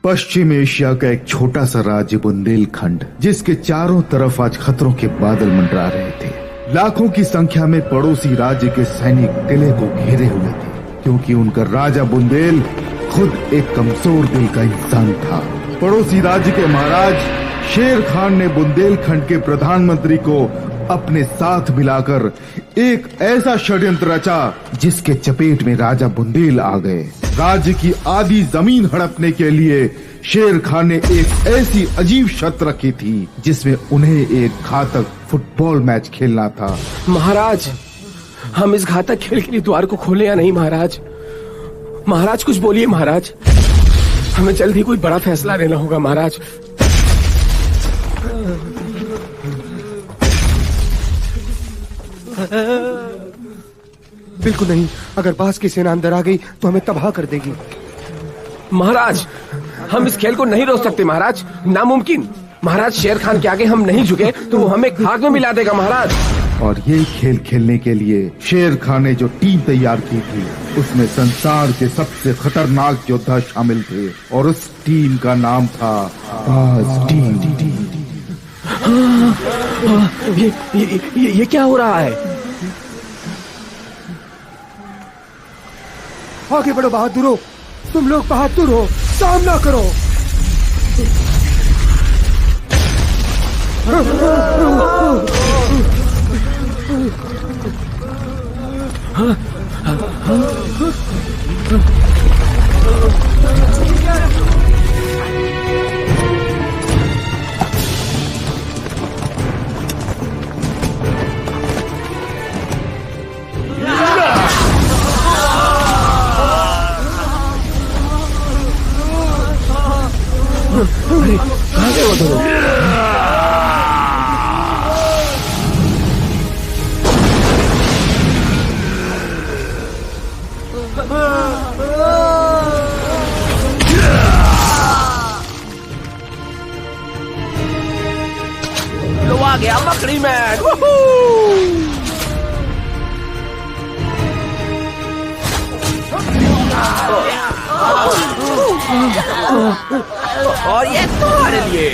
पश्चिम Asia का एक छोटा सा राज्य बुंदेलखंड, जिसके चारों तरफ आज खतरों के बादल मंडरा रहे थे। लाखों की संख्या में पड़ोसी राज्य के सैनिक किले को घेरे हुए थे, क्योंकि उनका राजा बुंदेल खुद एक कमजोर दिल का इंसान था। पड़ोसी राज्य के महाराज शेर खान ने बुंदेलखंड के प्रधानमंत्री को अपने साथ मिलाकर एक ऐसा षड्यंत्र रचा जिसके चपेट में राजा बुंदेल आ गए। राज्य की आधी जमीन हड़पने के लिए शेर खान ने एक ऐसी अजीब शर्त रखी थी जिसमें उन्हें एक घातक फुटबॉल मैच खेलना था। महाराज, हम इस घातक खेल के लिए द्वार को खोले या नहीं? महाराज, महाराज कुछ बोलिए। महाराज, हमें जल्दी कोई बड़ा फैसला लेना होगा। महाराज, बिल्कुल नहीं। अगर बास की सेना अंदर आ गई तो हमें तबाह कर देगी। महाराज, हम इस खेल को नहीं रोक सकते। महाराज, नामुमकिन। महाराज, शेर खान के आगे हम नहीं झुके तो वो हमें खाक में मिला देगा। महाराज, और ये खेल खेलने के लिए शेर खान ने जो टीम तैयार की थी उसमें संसार के सबसे खतरनाक योद्धा शामिल थे, और उस टीम का नाम था बाज टीम। ये क्या हो रहा है? आगे बढ़ो बहादुरो, तुम लोग बहादुर हो, सामना करो। कहाँ गए वो दोनों? लो आ गया मकड़ी मैन। और ये तुम्हारे लिए।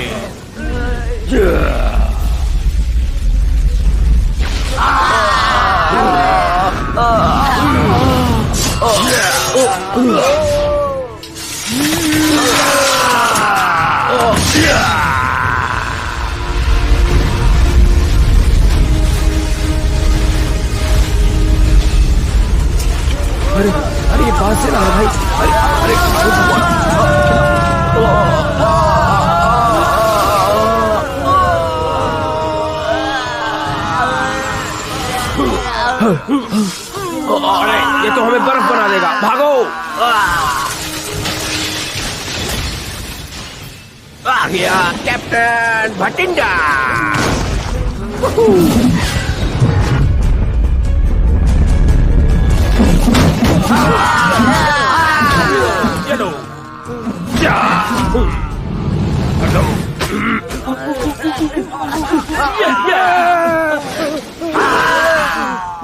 अरे अरे, ये बात से रहा भाई। अरे अरे, ये तो हमें बर्फ बना देगा। भागो। आ गया कैप्टन भटिंडा। चलो।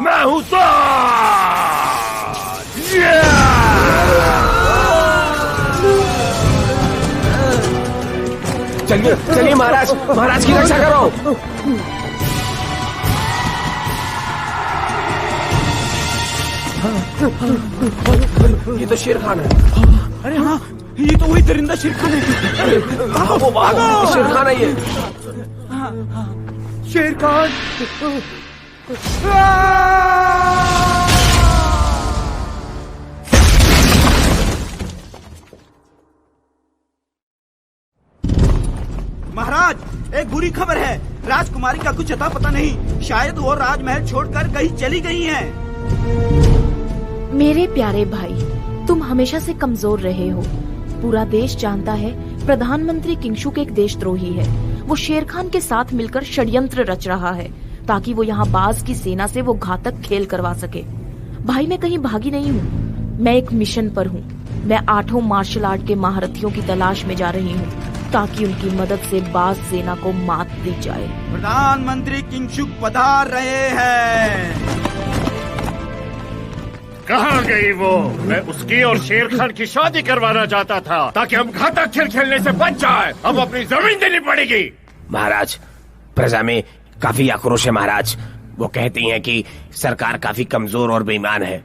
मैं हूँ चलिए चलिए महाराज, महाराज की रक्षा करो। ये तो शेर खान है। अरे हाँ, ये तो वही दरिंदा शेर खान है। वो भागो, शेर खान है ये। शेर खान। महाराज, एक बुरी खबर है। राजकुमारी का कुछ अता पता नहीं। शायद वो राजमहल छोड़कर कहीं चली गई हैं। मेरे प्यारे भाई, तुम हमेशा से कमजोर रहे हो। पूरा देश जानता है प्रधानमंत्री किंगशुक एक देशद्रोही है। वो शेर खान के साथ मिलकर षड्यंत्र रच रहा है ताकि वो यहाँ बाज की सेना से वो घातक खेल करवा सके। भाई, मैं कहीं भागी नहीं हूँ, मैं एक मिशन पर हूँ। मैं 8 मार्शल आर्ट के महारथियों की तलाश में जा रही हूँ ताकि उनकी मदद से बाज सेना को मात दी जाए। प्रधानमंत्री किंगशुक पधार रहे हैं। कहाँ गई वो? मैं उसकी और शेर खान की शादी करवाना चाहता था ताकि हम घातक खेल खेलने से बच जाए। अब अपनी जमीन देनी पड़ेगी। महाराज, प्रजा में काफी आक्रोश है महाराज। वो कहती हैं कि सरकार काफी कमजोर और बेईमान है।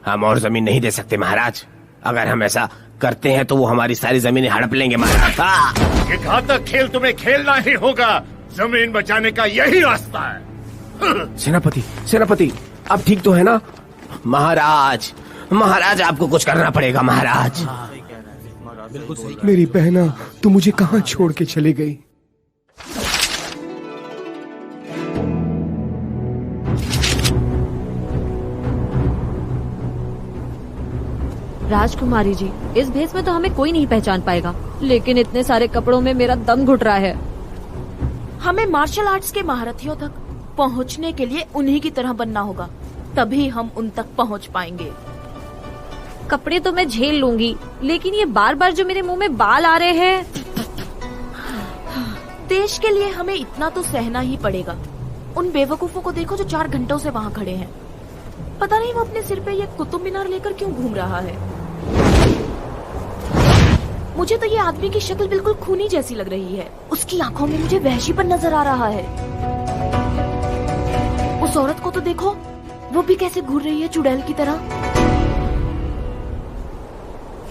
हम और जमीन नहीं दे सकते महाराज। अगर हम ऐसा करते हैं तो वो हमारी सारी जमीनें हड़प लेंगे महाराज। ये घातक खेल तुम्हें खेलना ही होगा। जमीन बचाने का यही रास्ता है। सेनापति, अब ठीक तो है ना? महाराज, आपको कुछ करना पड़ेगा महाराज। मेरी बहना तू मुझे कहाँ छोड़ के चली गई? राजकुमारी जी, इस भेष में तो हमें कोई नहीं पहचान पाएगा, लेकिन इतने सारे कपड़ों में मेरा दम घुट रहा है। हमें मार्शल आर्ट्स के महारथियों तक पहुंचने के लिए उन्हीं की तरह बनना होगा, तभी हम उन तक पहुंच पाएंगे। कपड़े तो मैं झेल लूंगी, लेकिन ये बार बार जो मेरे मुंह में बाल आ रहे हैं। देश के लिए हमें इतना तो सहना ही पड़ेगा। उन बेवकूफों को देखो जो 4 घंटों से वहाँ खड़े हैं। पता नहीं वो अपने सिर पे ये कुतुब मीनार लेकर क्यों घूम रहा है। मुझे तो ये आदमी की शक्ल बिल्कुल खूनी जैसी लग रही है। उसकी आंखों में मुझे वहशीपन नजर आ रहा है। उस औरत को तो देखो, वो भी कैसे घूर रही है चुड़ैल की तरह।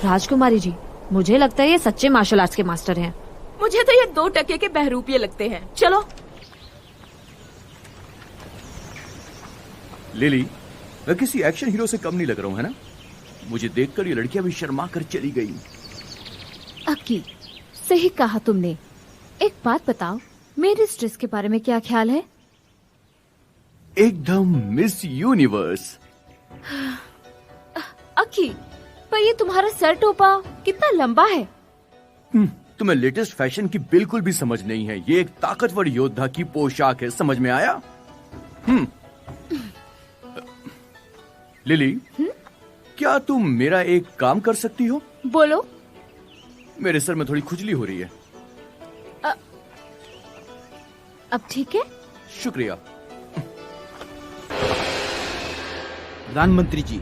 राजकुमारी जी, मुझे लगता है ये सच्चे मार्शल आर्ट्स के मास्टर हैं। मुझे तो ये 2 टके के बहरूपिये लगते हैं। चलो। लिली, मैं किसी एक्शन हीरो से कम नहीं लग रहा हूँ, है ना? मुझे देखकर ये लड़कियां भी शर्मा कर चली गई। अक्की, सही कहा तुमने। एक बात बताओ, मेरे इस ड्रेस के बारे में क्या ख्याल है? एकदम मिस यूनिवर्स। अक्की, पर ये तुम्हारा सर टोपा कितना लंबा है? तुम्हें लेटेस्ट फैशन की बिल्कुल भी समझ नहीं है। ये एक ताकतवर योद्धा की पोशाक है, समझ में आया? लिली, क्या तुम मेरा एक काम कर सकती हो? बोलो। मेरे सर में थोड़ी खुजली हो रही है। अब ठीक है? शुक्रिया। प्रधानमंत्री जी,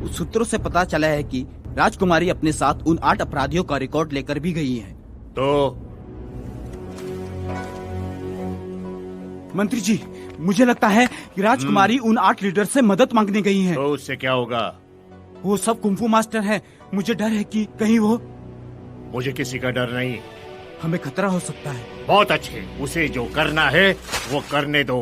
उस सूत्रों से पता चला है कि राजकुमारी अपने साथ उन 8 अपराधियों का रिकॉर्ड लेकर भी गई हैं। तो मंत्री जी, मुझे लगता है कि राजकुमारी उन 8 लीडर से मदद मांगने गई हैं। तो उससे क्या होगा? वो सब कुंफू मास्टर है। मुझे डर है कि कहीं वो। मुझे किसी का डर नहीं। हमें खतरा हो सकता है। बहुत अच्छे, उसे जो करना है वो करने दो।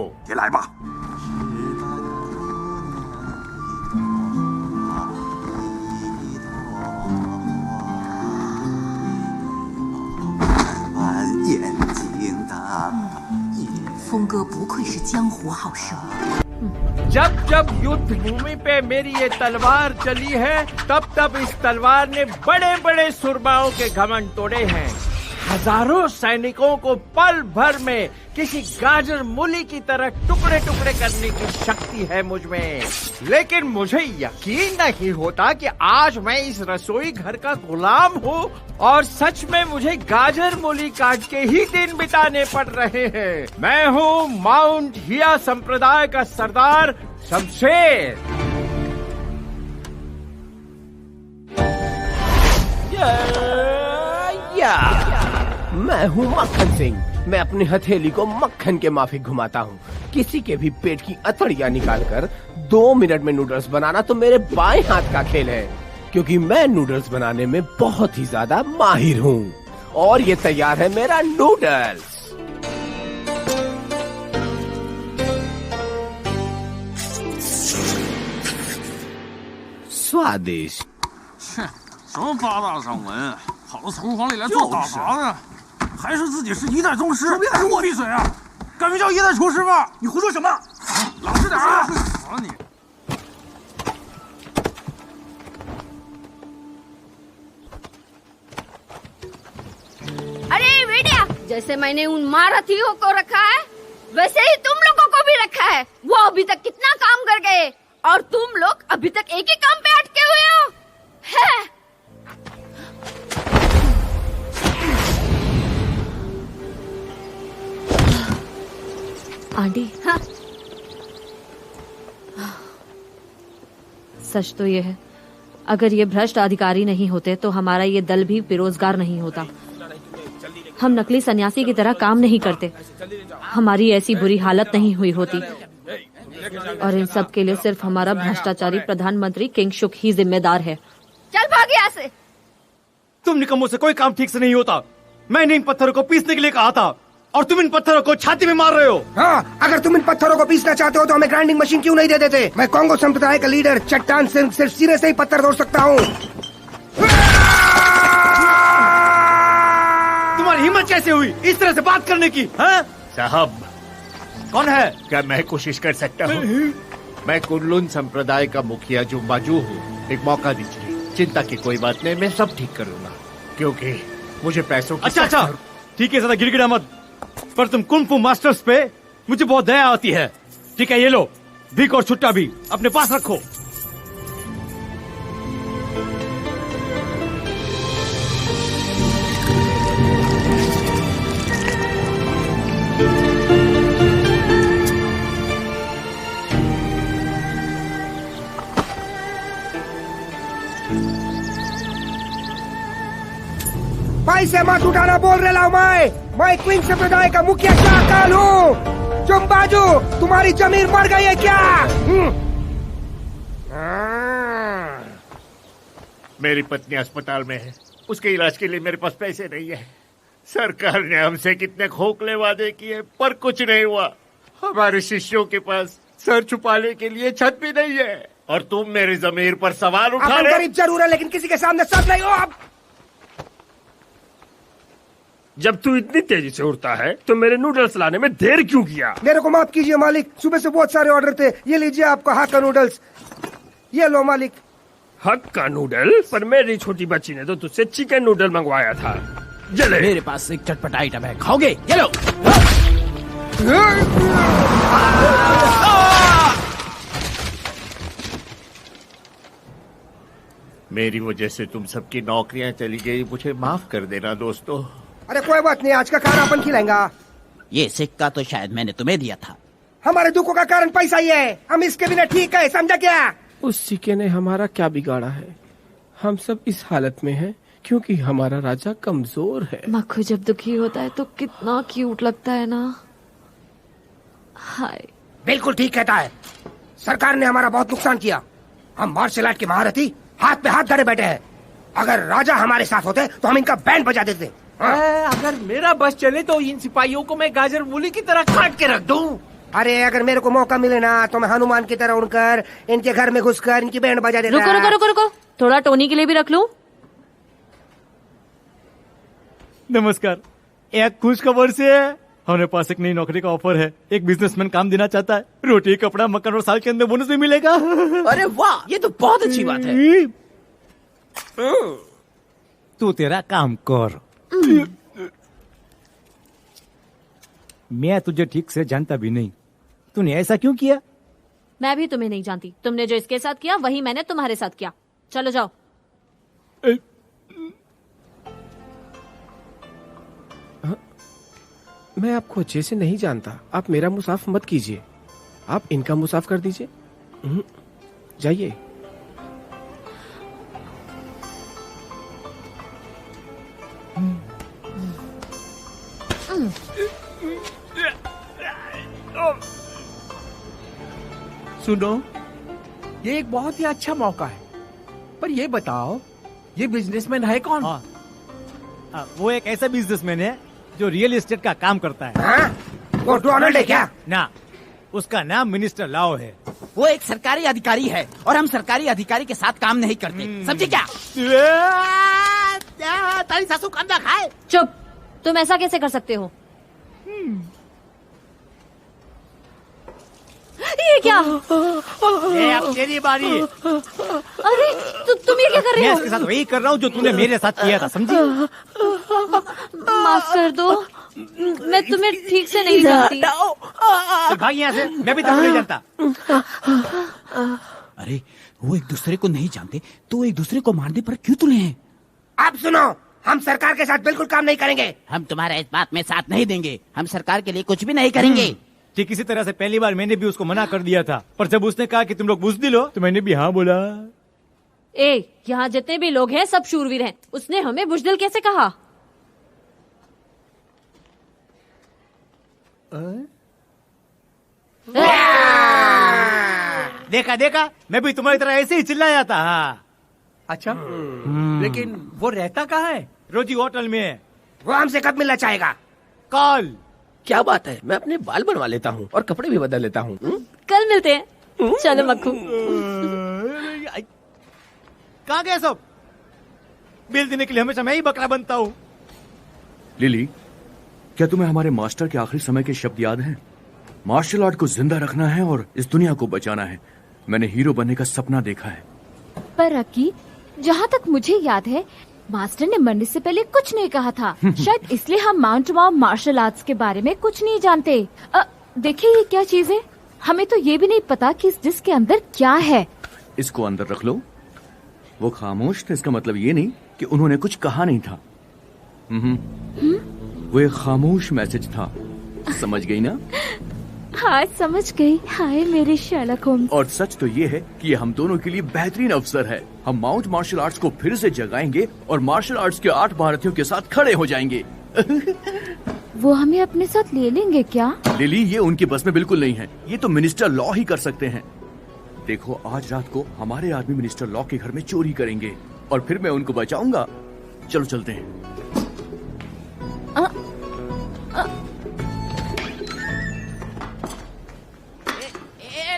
जब जब युद्ध भूमि पे मेरी ये तलवार चली है, तब तब इस तलवार ने बड़े बड़े सुरमाओं के घमंड तोड़े हैं। हजारों सैनिकों को पल भर में किसी गाजर मूली की तरह टुकड़े टुकड़े करने की शक्ति है मुझ में। लेकिन मुझे यकीन नहीं होता कि आज मैं इस रसोई घर का गुलाम हूँ और सच में मुझे गाजर मूली काट के ही दिन बिताने पड़ रहे हैं। मैं हूँ माउंट हिया संप्रदाय का सरदार शमशेर। मैं हूँ मक्खन सिंह। मैं अपनी हथेली को मक्खन के माफिक घुमाता हूँ। किसी के भी पेट की अतड़ियाँ निकालकर 2 मिनट में नूडल्स बनाना तो मेरे बाएं हाथ का खेल है, क्योंकि मैं नूडल्स बनाने में बहुत ही ज्यादा माहिर हूँ। और ये तैयार है मेरा नूडल्स। स्वादिष्ट। 什么八大掌门，跑到厨房里来做打杂呢？还说自己是一代宗师？我闭嘴啊！改名叫一代厨师吧？你胡说什么？老实点啊！会死你！ अरे बेटिया, जैसे मैंने उन महारथियों को रखा है, वैसे ही तुम लोगों को भी रखा है। वो अभी तक कितना काम कर गए और तुम लोग अभी तक एक ही काम पे अटके हुए हो। है? आंटी, हाँ। सच तो ये है, अगर ये भ्रष्ट अधिकारी नहीं होते तो हमारा ये दल भी बेरोजगार नहीं होता। हम नकली सन्यासी की तरह काम नहीं करते, हमारी ऐसी बुरी हालत नहीं हुई होती। और इन सब के लिए सिर्फ हमारा भ्रष्टाचारी प्रधानमंत्री किंगशुक ही जिम्मेदार है। चल भाग यहाँ से। तुम निकम्मों से कोई काम ठीक से नहीं होता। मैंने इन पत्थरों को पीसने के लिए कहा था और तुम इन पत्थरों को छाती में मार रहे हो। हाँ, अगर तुम इन पत्थरों को पीसना चाहते हो तो हमें ग्राइंडिंग मशीन क्यों नहीं दे देते? मैं कांगो संप्रदाय का लीडर चट्टान सिर्फ सिरे से ही पत्थर तोड़ सकता हूँ। तुम्हारी हिम्मत कैसे हुई इस तरह से बात करने की? हाँ? साहब, कौन है? क्या मैं कोशिश कर सकता हूँ? मैं कुनलुन संप्रदाय का मुखिया जुम्बाजू हूँ। एक मौका दीजिए। चिंता की कोई बात नहीं, मैं सब ठीक करूँगा, क्योंकि मुझे पैसों की अच्छा, ठीक है, ज्यादा गिड़गिड़ा मत। पर तुम कुंफू मास्टर्स पे मुझे बहुत दया आती है। ठीक है, ये लो, भीख और छुट्टा भी अपने पास रखो। पैसे मत उठाना बोल रहे लाओ। मैं क्वीन संप्रदाय का मुखिया शाकाल हूँ। जुम्बाजू, तुम्हारी जमीन मर गई है क्या? मेरी पत्नी अस्पताल में है, उसके इलाज के लिए मेरे पास पैसे नहीं है। सरकार ने हमसे कितने खोखले वादे किए पर कुछ नहीं हुआ। हमारे शिष्यों के पास सर छुपाने के लिए छत भी नहीं है, और तुम मेरी जमीर पर सवाल उठा रहे हो। गरीब जरूर है, लेकिन किसी के सामने सब नहीं हो। अब जब तू इतनी तेजी से उड़ता है तो मेरे नूडल्स लाने में देर क्यों किया? मेरे को माफ कीजिए मालिक, सुबह से बहुत सारे ऑर्डर थे। ये लीजिए आपका हक का नूडल्स। ये लो मालिक। हक का नूडल? पर मेरी छोटी बच्ची ने तो तुझसे चिकन नूडल मंगवाया था। जले। मेरे पास एक चटपटा आइटम है, खाओगे? ये लो। मेरी वजह से तुम सबकी नौकरियां चली गई, मुझे माफ कर देना दोस्तों। अरे कोई बात नहीं, आज का खाना अपन खिलाएंगा। ये सिक्का तो शायद मैंने तुम्हें दिया था। हमारे दुखों का कारण पैसा ही है, हम इसके बिना ठीक है, समझा क्या? उस सिक्के ने हमारा क्या बिगाड़ा है? हम सब इस हालत में हैं क्योंकि हमारा राजा कमजोर है। मक्खू जब दुखी होता है तो कितना क्यूट लगता है ना। हाय। बिल्कुल ठीक कहता है। सरकार ने हमारा बहुत नुकसान किया। हम मार्शल आर्ट के महारथी हाथ पे हाथ धरे बैठे हैं। अगर राजा हमारे साथ होते तो हम इनका बैंड बजा देते। अगर मेरा बस चले तो इन सिपाहियों को मैं गाजर मूली की तरह काट के रख दूं। अरे अगर मेरे को मौका मिले ना तो मैं हनुमान की तरह उड़कर इनके घर में घुसकर इनकी बैंड बजा देता। रुको रुको रुको रुको, थोड़ा टोनी के लिए भी रख लूं। नमस्कार, एक खुश खबर से है। हमारे पास एक नई नौकरी का ऑफर है। एक बिजनेसमैन काम देना चाहता है। रोटी, कपड़ा, मकान और साल के अंदर बोनस भी मिलेगा। अरे वाह, ये तो बहुत अच्छी बात है। तू तेरा काम कर। मैं तुझे ठीक से जानता भी नहीं, तूने ऐसा क्यों किया? मैं भी तुम्हें नहीं जानती। तुमने जो इसके साथ किया वही मैंने तुम्हारे साथ किया। चलो जाओ। मैं आपको अच्छे से नहीं जानता, आप मेरा मुसाफ मत कीजिए, आप इनका मुसाफ कर दीजिए। जाइए। सुनो, ये एक बहुत ही अच्छा मौका है, पर ये बताओ ये बिजनेसमैन है कौन? वो एक ऐसा बिजनेसमैन है जो रियल एस्टेट का काम करता है। वो डोनाल्ड है क्या? ना, उसका नाम मिनिस्टर लाओ है। वो एक सरकारी अधिकारी है और हम सरकारी अधिकारी के साथ काम नहीं करते, समझे क्या? तारी सासू कंधा खाए। चुप, तुम ऐसा कैसे कर सकते हो? ये क्या? ये अब तेरी बारी। अरे तुम ये क्या कर रहे हो? मैं इसके साथ वही कर रहा हूँ जो तूने मेरे साथ किया था, समझी? माफ कर दो, मैं तुम्हें ठीक से नहीं जानती। तो भाग यहाँ से, मैं भी तुमको नहीं जानता। अरे वो एक दूसरे को नहीं जानते तो एक दूसरे को मारने पर क्यों तुले हैं? आप सुनो, हम सरकार के साथ बिल्कुल काम नहीं करेंगे। हम तुम्हारा इस बात में साथ नहीं देंगे। हम सरकार के लिए कुछ भी नहीं करेंगे। ठीक इसी तरह से पहली बार मैंने भी उसको मना कर दिया था, पर जब उसने कहा कि तुम लोग बुज़दिल हो तो मैंने भी हाँ बोला। ए, यहाँ जितने भी लोग हैं सब शूरवीर हैं। उसने हमें बुज़दिल कैसे कहा? देखा देखा, मैं भी तुम्हारी तरह ऐसे ही चिल्लाया था। हाँ। अच्छा, लेकिन वो रहता कहाँ है? रोजी होटल में। वो हमसे कब मिलना चाहेगा? कल। क्या बात है, मैं अपने बाल बनवा लेता हूँ और कपड़े भी बदल लेता हूँ। कल मिलते हैं। चलो मक्खू। कहाँ गए सब? बिल देने के लिए हमेशा मैं ही बकरा बनता हूँ। लिली, क्या तुम्हें हमारे मास्टर के आखिरी समय के शब्द याद हैं? मार्शल आर्ट को जिंदा रखना है और इस दुनिया को बचाना है। मैंने हीरो बनने का सपना देखा है। पर रकी, जहाँ तक मुझे याद है, मास्टर ने मरने से पहले कुछ नहीं कहा था। शायद इसलिए हम माउंट माओ मार्शल आर्ट्स के बारे में कुछ नहीं जानते। देखिए ये क्या चीज है, हमें तो ये भी नहीं पता कि इस डिस्क के अंदर क्या है। इसको अंदर रख लो। वो खामोश थे, इसका मतलब ये नहीं कि उन्होंने कुछ कहा नहीं था। वो एक खामोश मैसेज था। समझ गई ना? हाँ समझ गई। हाय मेरे शर्लक होम्स। और सच तो ये है कि ये हम दोनों के लिए बेहतरीन अवसर है। हम माउंट मार्शल आर्ट्स को फिर से जगाएंगे और मार्शल आर्ट्स के 8 भारतीयों के साथ खड़े हो जाएंगे। वो हमें अपने साथ ले लेंगे क्या? लिली, ये उनके बस में बिल्कुल नहीं है। ये तो मिनिस्टर लॉ ही कर सकते हैं। देखो, आज रात को हमारे आदमी मिनिस्टर लॉ के घर में चोरी करेंगे और फिर मैं उनको बचाऊंगा। चलो चलते हैं।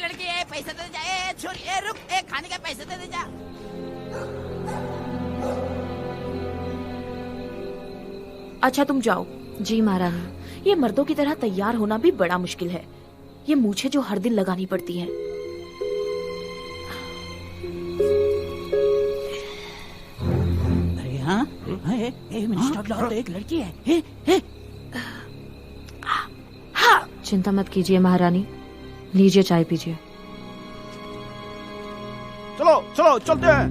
लड़की, पैसे दे जा। छोरी, रुक, खाने का पैसे दे जा। अच्छा तुम जाओ। जी महारानी। ये मर्दों की तरह तैयार होना भी बड़ा मुश्किल है। ये मूछें जो हर दिन लगानी पड़ती हैं। अरे हाँ, मिनिस्टर लॉ तो एक लड़की है। चिंता मत कीजिए महारानी, लीजिए चाय पीजिए। चलो चलो चलते हैं।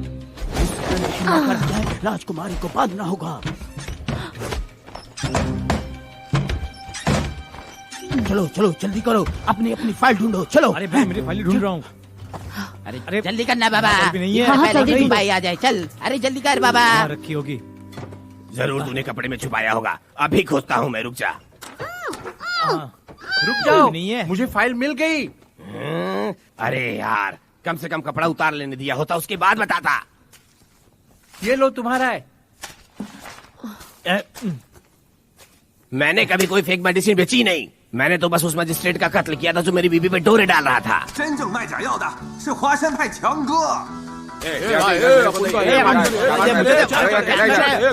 राजकुमारी को बांधना होगा। चलो चलो जल्दी करो, अपनी अपनी फाइल ढूंढो। चलो। अरे भाई मेरी फाइल ढूंढ रहा हूँ। अरे जल्दी करना बाबा। नहीं है। हाँ, जल्दी भाई आ जाए। चल, अरे जल्दी कर बाबा। रखी होगी। जरूर तूने कपड़े में छुपाया होगा। अभी खोजता हूँ मैं, रुक जा। रुक जाओ, नहीं है। मुझे फाइल मिल गई। अरे यार, कम से कम कपड़ा उतार लेने दिया होता, उसके बाद बताता। ये लो तुम्हारा है। मैंने कभी कोई फेक मेडिसिन बेची नहीं। मैंने तो बस उस मजिस्ट्रेट का कत्ल किया था जो मेरी बीबी पे डोरे डाल रहा था। 真正卖假药的是华山派强哥。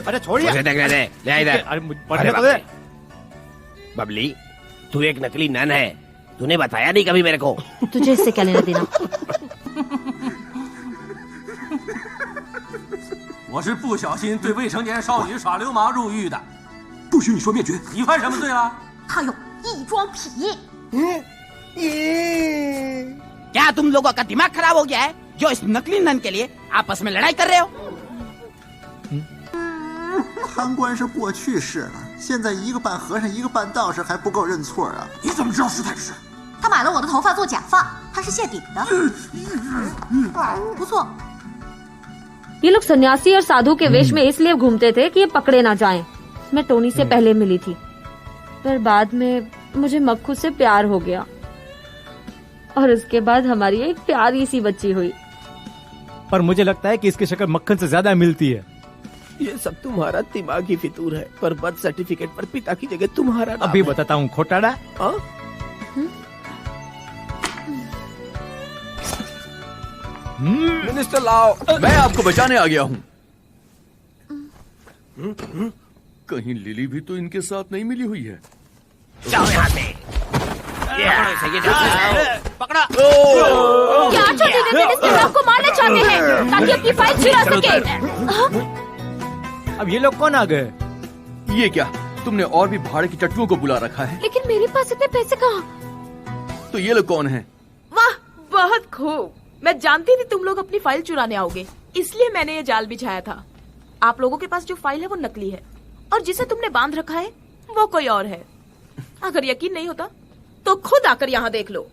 अरे छोड़िए। मुझे देखने दे, ले इधर। पढ़ने को दे। बबली, तू एक नकली नन है। तूने बताया नहीं कभी मेरे को। तुझे इससे क्या लेना देना? 我是不小心对未成年少女耍流氓入狱的，不许你说灭绝。你犯什么罪了？ 他有异装癖。 क्या तुम लोगों का दिमाग खराब हो गया है जो इस नकली नन के लिए आपस में लड़ाई कर रहे हो? 贪官是过去式了，现在一个扮和尚，一个扮道士，还不够认错啊！你怎么知道是他是？ 他买了我的头发做假发，他是谢顶的。不错。 ये लोग सन्यासी और साधु के वेश में इसलिए घूमते थे कि ये पकड़े ना जाएं। मैं टोनी से पहले मिली थी, पर बाद में मुझे मक्खू से प्यार हो गया और उसके बाद हमारी एक प्यारी सी बच्ची हुई। पर मुझे लगता है कि इसकी शक्ल मक्खन से ज्यादा मिलती है। ये सब तुम्हारा दिमागी फितूर है, पर बर्थ सर्टिफिकेट पर पिता की जगह तुम्हारा नाम अभी है। बताता हूँ खोटाड़ा। मिनिस्टर लाओ, मैं आपको बचाने आ गया हूँ। कहीं लिली भी तो इनके साथ नहीं मिली हुई है। जाओ यहाँ से। पकड़ा। क्या चाहते थे? मिनिस्टर आपको मारना चाहते हैं ताकि अपनी फाइल चुरा सके। अब ये लोग कौन आ गए? ये क्या, तुमने और भी भाड़े की टट्टुओं को बुला रखा है? लेकिन मेरे पास इतने पैसे कहाँ? तो ये लोग कौन हैं? वाह, बहुत खूब। मैं जानती थी तुम लोग अपनी फाइल चुराने आओगे, इसलिए मैंने ये जाल बिछाया था। आप लोगों के पास जो फाइल है वो नकली है और जिसे तुमने बांध रखा है वो कोई और है। अगर यकीन नहीं होता तो खुद आकर यहाँ देख लो।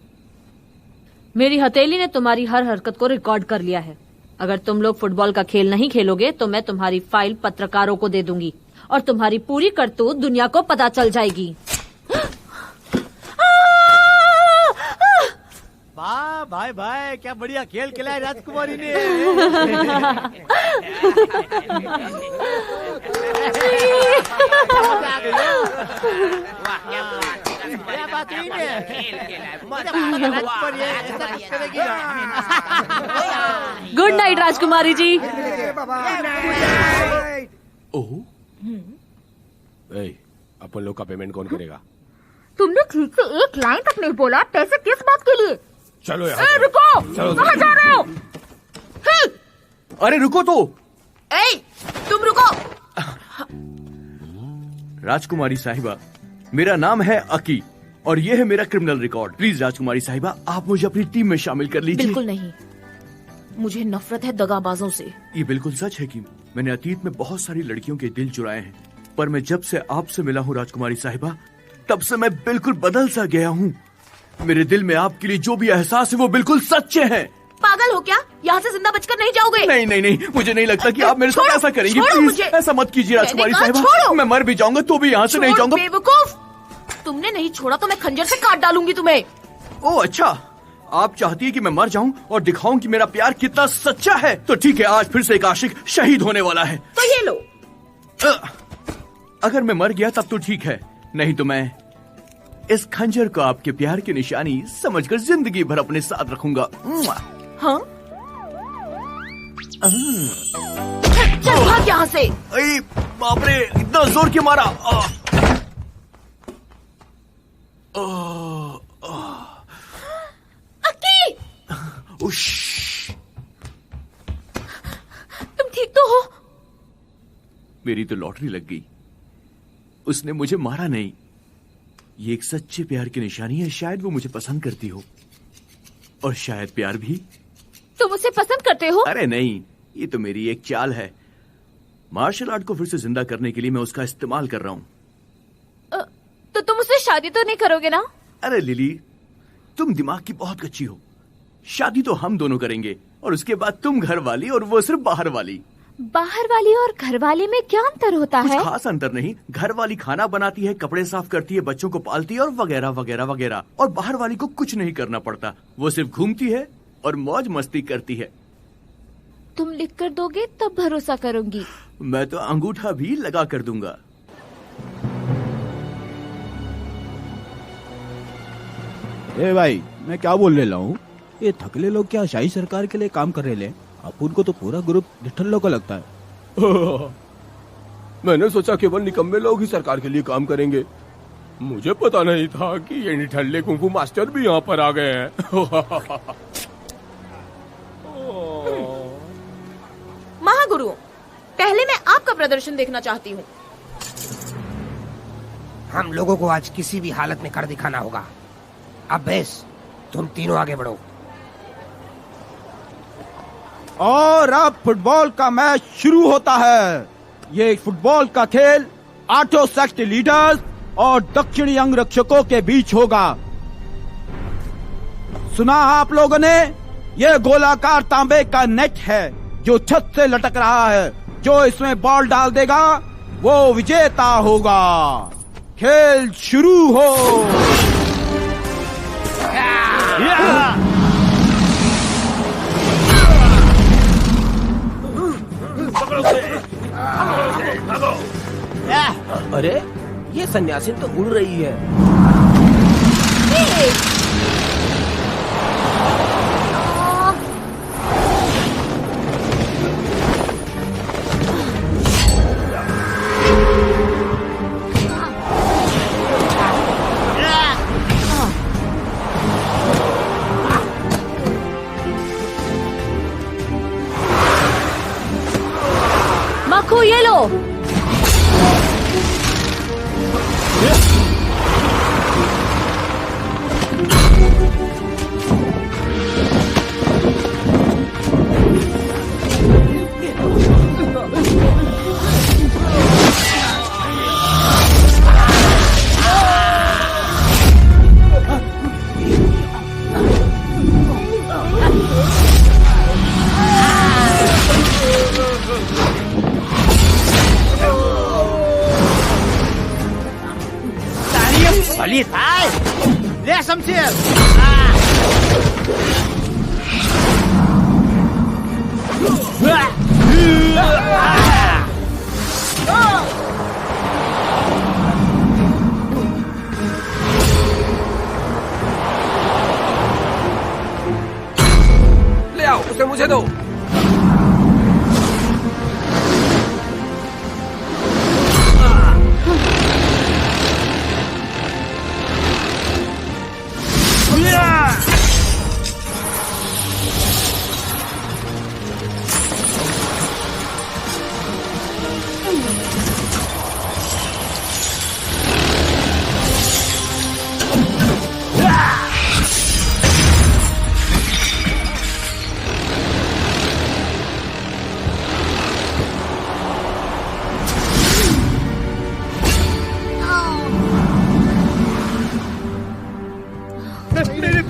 मेरी हथेली ने तुम्हारी हर हरकत को रिकॉर्ड कर लिया है। अगर तुम लोग फुटबॉल का खेल नहीं खेलोगे तो मैं तुम्हारी फाइल पत्रकारों को दे दूंगी और तुम्हारी पूरी करतूत दुनिया को पता चल जाएगी। वाह भाई भाई, क्या बढ़िया खेल खेला है राजकुमारी ने। गुड नाइट राजकुमारी जी। अपन लोग का पेमेंट कौन करेगा? तुमने ठीक से एक लाइन तक नहीं बोला, पैसे किस बात के लिए? चलो यार। रुको, कहाँ जा रहे हो? अरे रुको तो। तुम रुको। राजकुमारी साहिबा, मेरा नाम है अकी और ये है मेरा क्रिमिनल रिकॉर्ड। प्लीज राजकुमारी साहिबा, आप मुझे अपनी टीम में शामिल कर लीजिए। बिल्कुल नहीं, मुझे नफरत है दगाबाजों से। ये बिल्कुल सच है कि मैंने अतीत में बहुत सारी लड़कियों के दिल चुराए हैं, पर मैं जब से आपसे मिला हूँ राजकुमारी साहिबा, तब से मैं बिल्कुल बदल सा गया हूँ। मेरे दिल में आपके लिए जो भी एहसास है वो बिल्कुल सच्चे हैं। पागल हो क्या? यहाँ से जिंदा बचकर नहीं जाओगे। नहीं नहीं नहीं, मुझे नहीं लगता कि आप मेरे साथ ऐसा करेंगी। प्लीज ऐसा मत कीजिए राजकुमारी साहिबा, मैं मर भी जाऊंगा तो भी यहाँ से नहीं जाऊंगा। बेवकूफ, तुमने नहीं छोड़ा तो मैं खंजर से काट डालूंगी तुम्हें। ओह अच्छा, आप चाहती है कि मैं मर जाऊं और दिखाऊं कि मेरा प्यार कितना सच्चा है? तो ठीक है, आज फिर से एक आशिक शहीद होने वाला है। तो ये लो। अगर मैं मर गया तब तो ठीक है, नहीं तो मैं इस खंजर को आपके प्यार की निशानी समझकर जिंदगी भर अपने साथ रखूंगा। हाँ? चल भाग यहाँ से। बाप रे, इतना जोर क्यों मारा? अक्की! तुम ठीक तो हो? मेरी तो लॉटरी लग गई, उसने मुझे मारा नहीं। ये एक सच्चे प्यार की निशानी है, शायद वो मुझे पसंद करती हो और शायद प्यार भी। तुम उसे पसंद करते हो? अरे नहीं, ये तो मेरी एक चाल है। मार्शल आर्ट को फिर से जिंदा करने के लिए मैं उसका इस्तेमाल कर रहा हूँ। तो तुम उससे शादी तो नहीं करोगे ना? अरे लिली, तुम दिमाग की बहुत कच्ची हो। शादी तो हम दोनों करेंगे और उसके बाद तुम घर वाली और वो सिर्फ बाहर वाली। बाहर वाली और घर वाली में क्या अंतर होता है? कुछ खास अंतर नहीं। घर वाली खाना बनाती है, कपड़े साफ करती है, बच्चों को पालती है और वगैरह वगैरह वगैरह, और बाहर वाली को कुछ नहीं करना पड़ता। वो सिर्फ घूमती है और मौज मस्ती करती है। तुम लिख कर दोगे तब भरोसा करूंगी। मैं तो अंगूठा भी लगा कर दूंगा। ए भाई, मैं क्या बोल रहा हूँ, ये थकले लोग क्या शाही सरकार के लिए काम कर रहे हैं? अपुन को तो पूरा ग्रुप निठल्लों को लगता है। मैंने सोचा केवल निकम्मे लोग ही सरकार के लिए काम करेंगे। मुझे पता नहीं था कि ये निठल्ले कुंफू मास्टर भी यहाँ पर आ गए हैं। महागुरु, पहले मैं आपका प्रदर्शन देखना चाहती हूँ। हम लोगों को आज किसी भी हालत में कर दिखाना होगा। अब बेस, तुम तीनों आगे बढ़ो। और अब फुटबॉल का मैच शुरू होता है। ये फुटबॉल का खेल 8 सेक्ट लीडर्स और दक्षिणी अंगरक्षकों के बीच होगा। सुना आप लोगों ने? ये गोलाकार तांबे का नेट है जो छत से लटक रहा है। जो इसमें बॉल डाल देगा वो विजेता होगा। खेल शुरू हो। अरे ये सन्यासी तो उड़ रही है। मक्खू ये लो। Polizei! Wer am Ziel? ले आओ, उसे मुझे दो।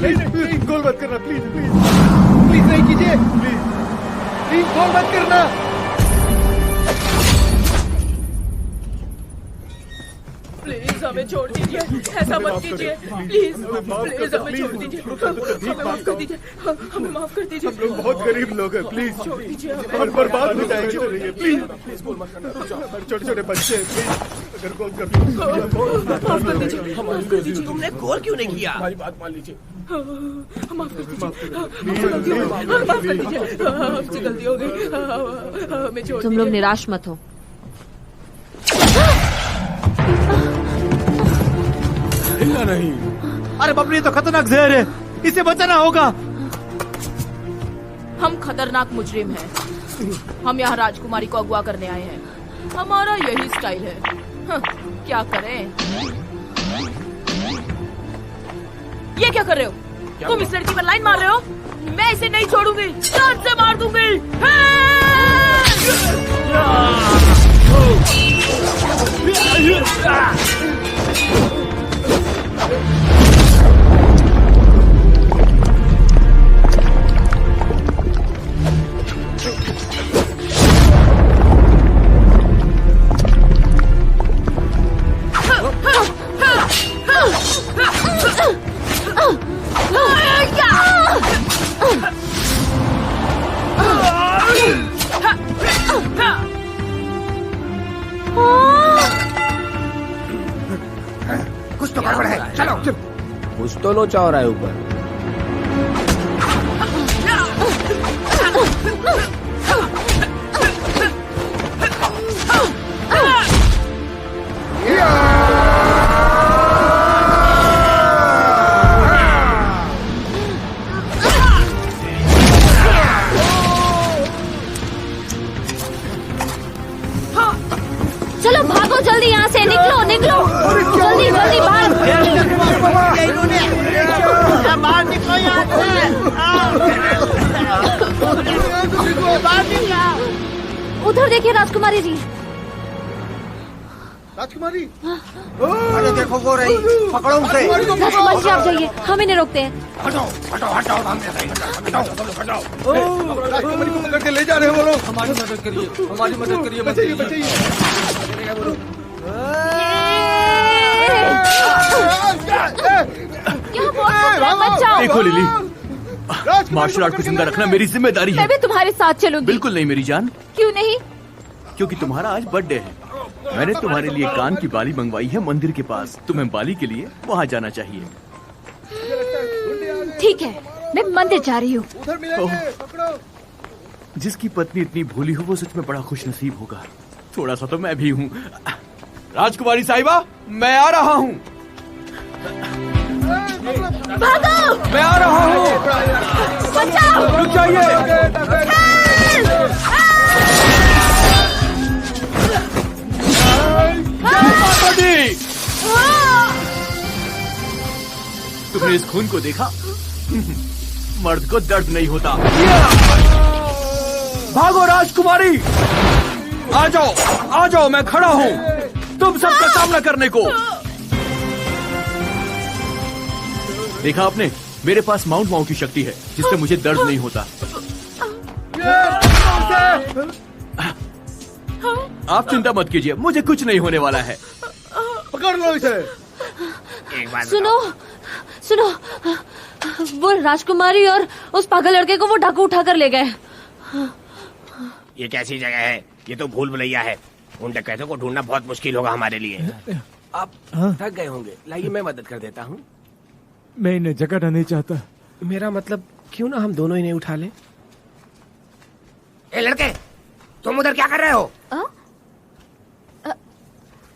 प्लीज गोल मत करना, प्लीज प्लीज प्लीज नहीं कीजिए, प्लीज प्लीज गोल मत करना। प्लीज हमें छोड़ दीजिए, ऐसा मत कीजिए, प्लीज प्लीज हमें छोड़ दीजिए, हमें माफ कर दीजिए, हमें माफ कर दीजिए। हम लोग बहुत गरीब लोग हैं, प्लीज छोड़ दीजिए, और बर्बाद हो जाएंगे, प्लीज प्लीज गोल मत करना। हमारे छोटे छोटे बच्चे हैं, प्लीज अगर गोल कर माफ कर दीजिए, माफ कर दीजिए। तुमने गोल क्यों नहीं किया? हमारी बात मान लीजिए। माफ कर दीजिए, माफ कर दीजिए, हमसे गलती हो गई, हमें छोड़। तुम लोग निराश मत हो। हिलना नहीं। अरे बाप रे, ये तो खतरनाक जहर है, इसे बचाना होगा। हम खतरनाक मुजरिम हैं। हम यहाँ राजकुमारी को अगवा करने आए हैं। हमारा यही स्टाइल है। क्या करें? ये क्या कर रहे हो? तुम इस लड़की पर लाइन मार रहे हो? मैं इसे नहीं छोड़ूंगी, जान से मार दूंगी। कुछ तो गड़बड़ है, चलो। कुछ तो लोचा हो रहा है ऊपर। चलो भागो जल्दी यहाँ से, निकलो निकलो, जल्दी जल्दी बाहर। बाहर निकलो यहाँ से। उधर देखिए राजकुमारी जी। राजकुमारी, अरे देखो वो रही, पकड़ो उसे। राजकुमारी जी आप जाइए, हम इन्हें रोकते हैं। हटाओ हटाओ हटाओ, हटाओ। राजकुमारी को पकड़ के ले जा रहे हैं वो लोग। हमारी मदद करिए, हमारी मदद करिए, बचाइए बचाइए। देखो लिली, मार्शल आर्ट को जिंदा रखना मेरी जिम्मेदारी है। मैं भी तुम्हारे साथ चलूंगी। बिल्कुल नहीं मेरी जान। क्यों नहीं? क्योंकि तुम्हारा आज बर्थडे है। मैंने तुम्हारे लिए कान की बाली मंगवाई है मंदिर के पास। तुम्हें बाली के लिए वहाँ जाना चाहिए। ठीक है, मैं मंदिर जा रही हूँ। जिसकी पत्नी इतनी भोली हो वो सच में बड़ा खुश नसीब होगा। थोड़ा सा तो मैं भी हूँ। राजकुमारी साहिबा, मैं आ रहा हूँ। भागो! मैं आ रहा हूँ। बचाओ! रुक जाइए। तुमने इस खून को देखा? मर्द को दर्द नहीं होता। भागो राजकुमारी, आ जाओ, मैं खड़ा हूँ तुम सबका सामना करने को। देखा आपने, मेरे पास माउंट माउ की शक्ति है जिससे मुझे दर्द नहीं होता। आप चिंता मत कीजिए, मुझे कुछ नहीं होने वाला है। पकड़ लो इसे। एक बात सुनो सुनो, वो राजकुमारी और उस पागल लड़के को वो डाकू उठा कर ले गए। ये कैसी जगह है? ये तो भूल भुलैया है। उन डकैतों को ढूंढना बहुत मुश्किल होगा हमारे लिए। आप थक गए होंगे, लाइए मैं मदद कर देता हूँ। मैं इन्हें जगाना नहीं चाहता। मेरा मतलब क्यों ना हम दोनों इन्हें उठा लें? ए लड़के, तुम उधर क्या कर रहे हो?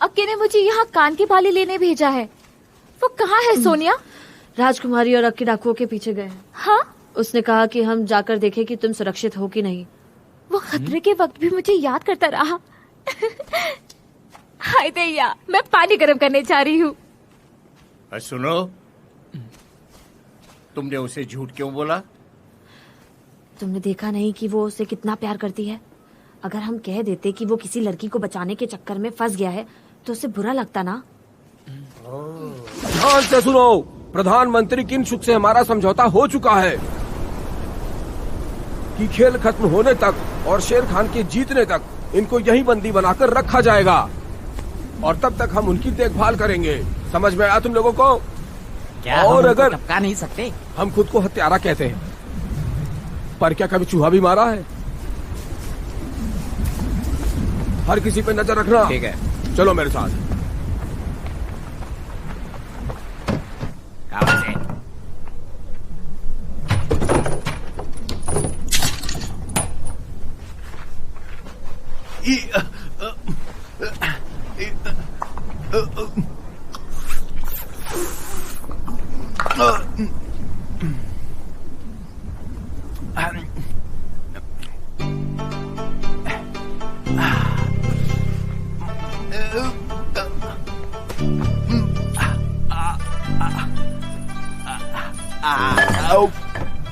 अक्के ने मुझे यहाँ कान की बाली लेने भेजा है। वो कहाँ है सोनिया? राजकुमारी और अक्की डाकुओं के पीछे गए। हाँ? उसने कहा कि हम जाकर देखें कि तुम सुरक्षित हो कि नहीं। वो खतरे के वक्त भी मुझे याद करता रहा। हाय दैया, मैं पानी गर्म करने जा रही हूँ। सुनो, तुमने उसे झूठ क्यों बोला? तुमने देखा नहीं कि वो उसे कितना प्यार करती है? अगर हम कह देते कि वो किसी लड़की को बचाने के चक्कर में फंस गया है तो उसे बुरा लगता ना। ध्यान से सुनो, प्रधानमंत्री किंशुक से हमारा समझौता हो चुका है कि खेल खत्म होने तक और शेर खान के जीतने तक इनको यहीं बंदी बनाकर रखा जाएगा और तब तक हम उनकी देखभाल करेंगे। समझ में आया तुम लोगों को? क्या और हम अगर टपका नहीं सकते? हम खुद को हत्यारा कहते हैं, पर क्या कभी चूहा भी मारा है? हर किसी पे नजर रखना। ठीक है, चलो मेरे साथ।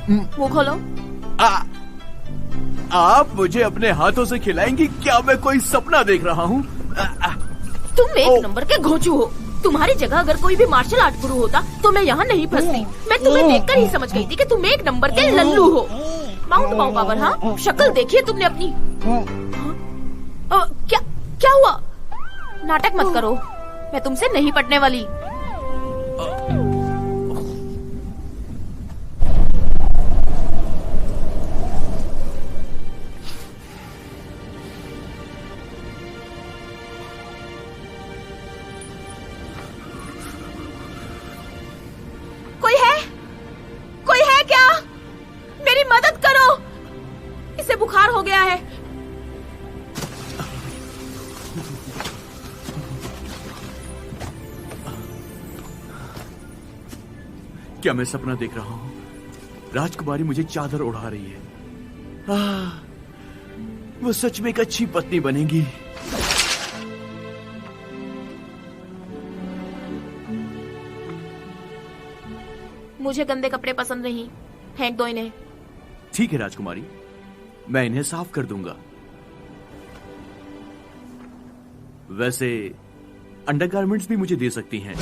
मुंह खोलो। आप मुझे अपने हाथों से खिलाएंगी? क्या मैं कोई सपना देख रहा हूँ? तुम एक नंबर के घोंचू हो। तुम्हारी जगह अगर कोई भी मार्शल आर्ट गुरु होता तो मैं यहाँ नहीं फंसती। मैं तुम्हें देखकर ही समझ गई थी कि तुम एक नंबर के लल्लू हो। माउंट पाओ पावर। हाँ, शक्ल देखी है तुमने अपनी? क्या क्या हुआ? नाटक मत करो, मैं तुमसे नहीं पटने वाली। कोई है क्या? मेरी मदद करो, इसे बुखार हो गया है। क्या मैं सपना देख रहा हूँ? राजकुमारी मुझे चादर उड़ा रही है। वो सच में एक अच्छी पत्नी बनेगी। मुझे गंदे कपड़े पसंद नहीं, फेंक दो इन्हें। ठीक है राजकुमारी, मैं इन्हें साफ कर दूंगा। वैसे अंडरगारमेंट्स भी मुझे दे सकती हैं।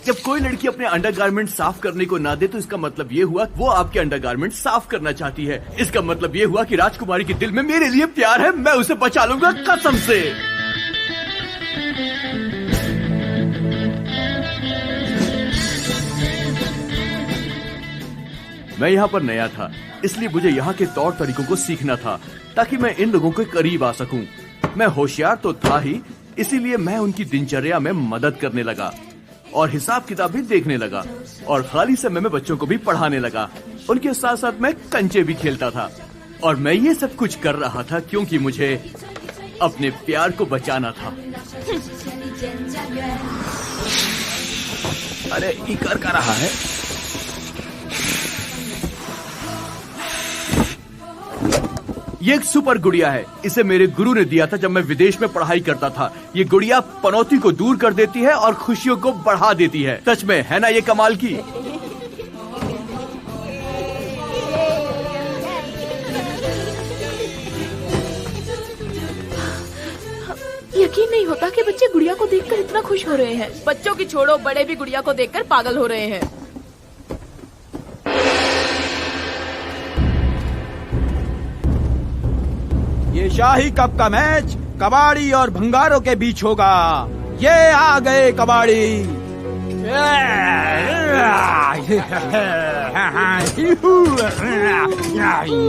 जब कोई लड़की अपने अंडरगारमेंट साफ करने को ना दे तो इसका मतलब ये हुआ वो आपके अंडरगारमेंट साफ करना चाहती है। इसका मतलब ये हुआ कि राजकुमारी के दिल में मेरे लिए प्यार है। मैं उसे बचा लूंगा कसम से। मैं यहाँ पर नया था, इसलिए मुझे यहाँ के तौर तरीकों को सीखना था ताकि मैं इन लोगों के करीब आ सकूं। मैं होशियार तो था ही, इसीलिए मैं उनकी दिनचर्या में मदद करने लगा और हिसाब किताब भी देखने लगा और खाली समय में बच्चों को भी पढ़ाने लगा। उनके साथ साथ मैं कंचे भी खेलता था और मैं ये सब कुछ कर रहा था क्योंकि मुझे अपने प्यार को बचाना था। अरे ये कर क्या रहा है? ये एक सुपर गुड़िया है। इसे मेरे गुरु ने दिया था जब मैं विदेश में पढ़ाई करता था। ये गुड़िया पनौती को दूर कर देती है और खुशियों को बढ़ा देती है। सच में है ना ये कमाल की? यकीन नहीं होता कि बच्चे गुड़िया को देखकर इतना खुश हो रहे हैं। बच्चों की छोड़ो, बड़े भी गुड़िया को देखकर पागल हो रहे हैं। ये शाही कप का मैच कबाड़ी और भंगारों के बीच होगा। ये आ गए कबाड़ी।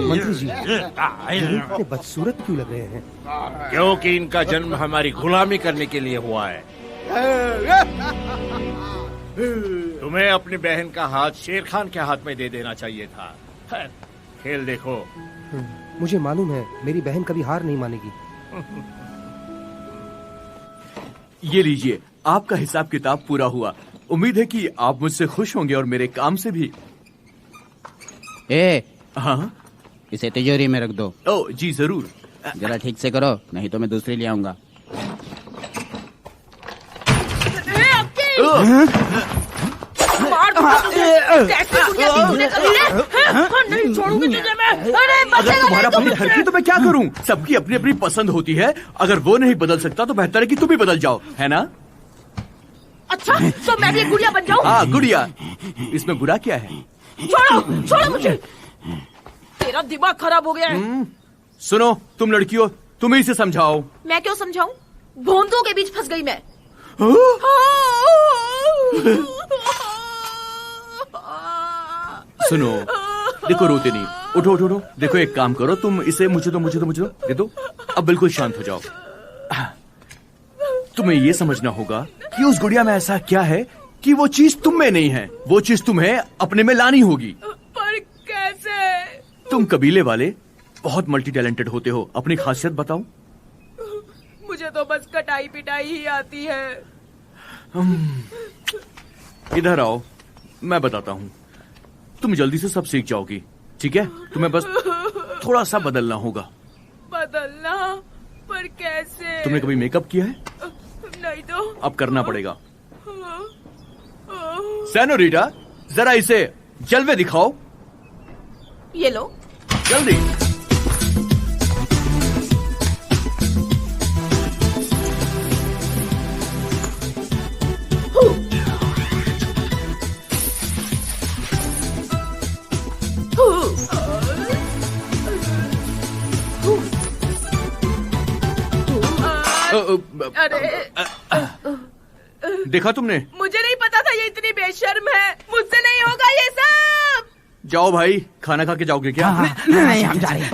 मंत्री जी, इतने बदसूरत क्यों लग रहे हैं? क्योंकि इनका जन्म हमारी गुलामी करने के लिए हुआ है। तुम्हें अपनी बहन का हाथ शेर खान के हाथ में दे देना चाहिए था। खेल देखो। मुझे मालूम है मेरी बहन कभी हार नहीं मानेगी। ये लीजिए, आपका हिसाब किताब पूरा हुआ। उम्मीद है कि आप मुझसे खुश होंगे और मेरे काम से भी। हाँ, इसे तिजोरी में रख दो। ओ जी जरूर। जरा ठीक से करो, नहीं तो मैं दूसरी ले आऊंगा। नहीं छोड़ूंगी तुझे मैं। अरे अगर तुम्हारा पति हरकी तो मैं क्या करूं? सबकी अपनी अपनी पसंद होती है। अगर वो नहीं बदल सकता तो बेहतर है कि तुम ही बदल जाओ, है ना? अच्छा, तो मैं भी एक गुड़िया बन जाऊं? हाँ, गुड़िया। इसमें बुरा क्या है? छोड़ो मुझे। तेरा दिमाग खराब हो गया है। सुनो, तुम लड़की हो, तुम ही से समझाओ। मैं क्यों समझाऊं? भोंदू के बीच फंस गई मैं। सुनो, देखो रोते नहीं। उठो उठो उठो। देखो एक काम करो, तुम इसे मुझे दो दे दो। अब बिल्कुल शांत हो जाओ। तुम्हें ये समझना होगा कि उस गुड़िया में ऐसा क्या है कि वो चीज तुम में नहीं है। वो चीज तुम्हें अपने में लानी होगी। पर कैसे? तुम कबीले वाले बहुत मल्टी टैलेंटेड होते हो। अपनी खासियत बताओ। मुझे तो बस कटाई पिटाई ही आती है। इधर आओ, मैं बताता हूँ। तुम जल्दी से सब सीख जाओगी, ठीक है? तुम्हें बस थोड़ा सा बदलना होगा। बदलना? पर कैसे? तुमने कभी मेकअप किया है? नहीं तो। अब करना पड़ेगा। सेनोरिटा, जरा इसे जलवे दिखाओ। ये लो। जल्दी। देखा तुमने? मुझे नहीं पता था ये इतनी बेशर्म है। मुझसे नहीं होगा ये सब। जाओ भाई, खाना खा के जाओगे क्या? नहीं, हम जा रहे हैं।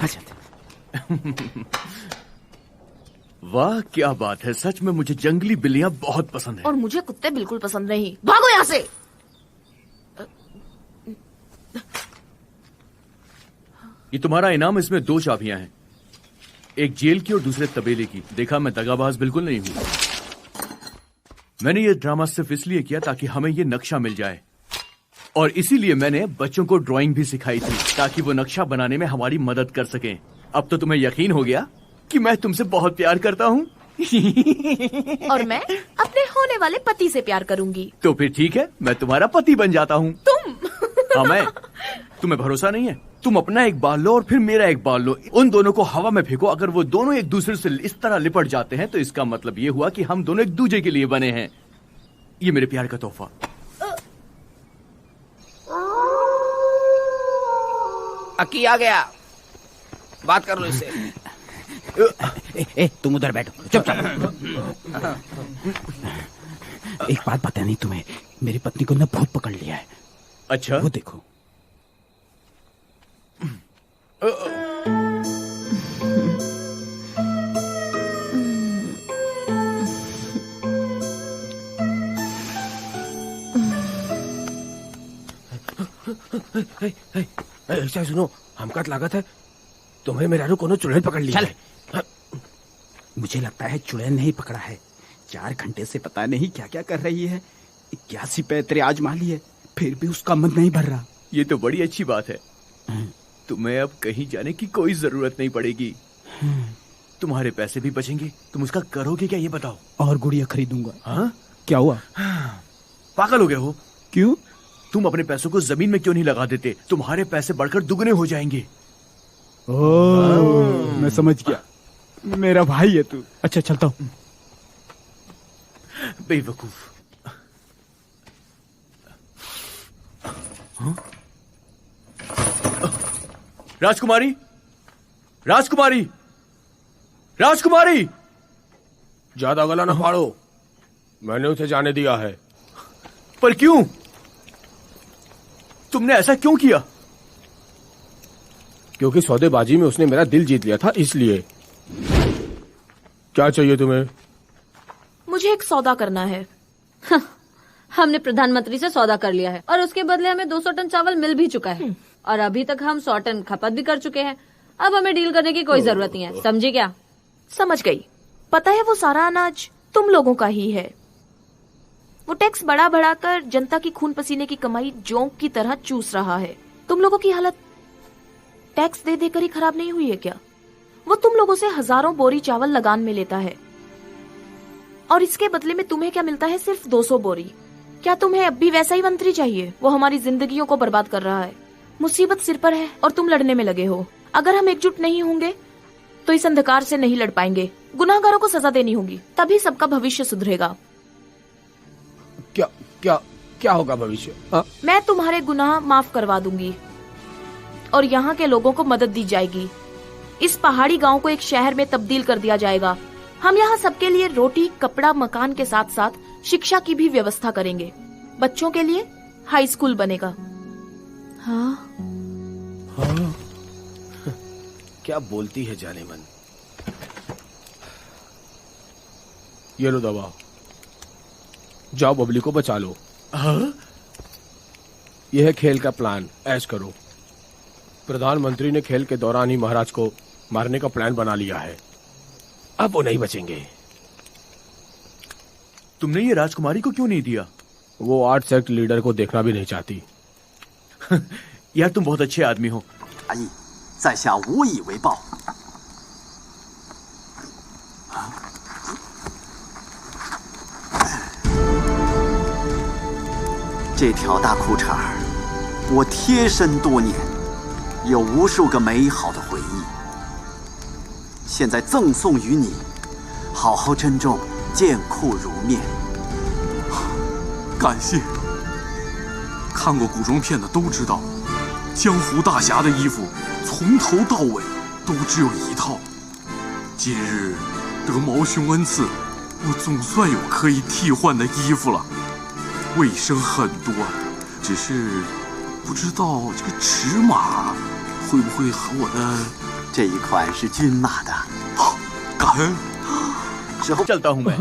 वाह क्या बात है। सच में मुझे जंगली बिल्लियां बहुत पसंद है। और मुझे कुत्ते बिल्कुल पसंद नहीं। भागो यहाँ से। ये तुम्हारा इनाम। इसमें 2 चाबियां हैं, एक जेल की और दूसरे तबेले की। देखा, मैं दगाबाज बिल्कुल नहीं हूं। मैंने ये ड्रामा सिर्फ इसलिए किया ताकि हमें ये नक्शा मिल जाए, और इसीलिए मैंने बच्चों को ड्राइंग भी सिखाई थी ताकि वो नक्शा बनाने में हमारी मदद कर सकें। अब तो तुम्हें यकीन हो गया कि मैं तुमसे बहुत प्यार करता हूँ। और मैं अपने होने वाले पति से प्यार करूंगी। तो फिर ठीक है, मैं तुम्हारा पति बन जाता हूँ। तुम? हाँ, मैं। तुम्हें भरोसा नहीं है? तुम अपना एक बाल लो और फिर मेरा एक बाल लो, उन दोनों को हवा में फेंको। अगर वो दोनों एक दूसरे से इस तरह लिपट जाते हैं तो इसका मतलब ये हुआ कि हम दोनों एक दूसरे के लिए बने हैं। ये मेरे प्यार का तोहफा। अक्की आ गया, बात कर लो इससे। तुम उधर बैठो, चुपचाप। एक बात पता नहीं तुम्हें, मेरी पत्नी को ना भूत पकड़ लिया है। अच्छा, वो देखो। ऐसा सुनो, हमका लागत है तुम्हें मेरा कोनो चुड़ैल पकड़ लिया। चल। मुझे लगता है चुड़ैल नहीं पकड़ा है। 4 घंटे से पता नहीं क्या क्या कर रही है। 81 पैतरे आजमा लिए, फिर भी उसका मन नहीं भर रहा। ये तो बड़ी अच्छी बात है। तुम्हें अब कहीं जाने की कोई जरूरत नहीं पड़ेगी। तुम्हारे पैसे भी बचेंगे। तुम उसका करोगे क्या, ये बताओ? और गुड़िया खरीदूंगा। हाँ? क्या हुआ? पागल हो गए हो? क्यों? तुम अपने पैसों को जमीन में क्यों नहीं लगा देते? तुम्हारे पैसे बढ़कर दुगने हो जाएंगे। मैं समझ गया, मेरा भाई है तू। अच्छा, चलता हूँ। बेवकूफ। राजकुमारी, राजकुमारी, राजकुमारी! ज्यादा गला ना फाड़ो, मैंने उसे जाने दिया है। पर क्यों? तुमने ऐसा क्यों किया? क्योंकि सौदेबाजी में उसने मेरा दिल जीत लिया था, इसलिए। क्या चाहिए तुम्हें? मुझे एक सौदा करना है। हमने प्रधानमंत्री से सौदा कर लिया है और उसके बदले हमें 200 टन चावल मिल भी चुका है और अभी तक हम 100 टन खपत भी कर चुके हैं। अब हमें डील करने की कोई जरूरत नहीं है, समझी क्या? समझ गई। पता है वो सारा अनाज तुम लोगों का ही है। वो टैक्स बढ़ा बढ़ा कर जनता की खून पसीने की कमाई जोंक की तरह चूस रहा है। तुम लोगों की हालत टैक्स दे देकर ही खराब नहीं हुई है क्या? वो तुम लोगों से हजारों बोरी चावल लगान में लेता है और इसके बदले में तुम्हें क्या मिलता है? सिर्फ 200 बोरी। क्या तुम्हें अब भी वैसा ही मंत्री चाहिए? वो हमारी जिंदगियों को बर्बाद कर रहा है। मुसीबत सिर पर है और तुम लड़ने में लगे हो। अगर हम एकजुट नहीं होंगे तो इस अंधकार से नहीं लड़ पाएंगे। गुनाहगारों को सजा देनी होगी, तभी सबका भविष्य सुधरेगा। क्या क्या क्या होगा भविष्य? मैं तुम्हारे गुनाह माफ करवा दूंगी और यहाँ के लोगों को मदद दी जाएगी। इस पहाड़ी गांव को एक शहर में तब्दील कर दिया जाएगा। हम यहाँ सबके लिए रोटी, कपड़ा, मकान के साथ साथ शिक्षा की भी व्यवस्था करेंगे। बच्चों के लिए हाई स्कूल बनेगा। हाँ? हाँ। क्या बोलती है जाने मन। ये लो दवा, जाओ बबली को बचा लो। हाँ? यह है खेल का प्लान, ऐश करो। प्रधानमंत्री ने खेल के दौरान ही महाराज को मारने का प्लान बना लिया है। अब वो नहीं बचेंगे। तुमने ये राजकुमारी को क्यों नहीं दिया? वो 8 सेक्ट लीडर को देखना भी नहीं चाहती। यार तुम बहुत अच्छे आदमी हो। 在下无以为报。这条大裤衩儿，我贴身多年，有无数个美好的回忆。现在赠送于你，好好珍重，见裤如面。感谢。看过古装片的都知道，江湖大侠的衣服从头到尾都只有一套。今日得毛兄恩赐，我总算有可以替换的衣服了。卫生很多，只是不知道这个尺码会不会和我的这一款是均码的。感恩。之后 चलता हूँ मैं।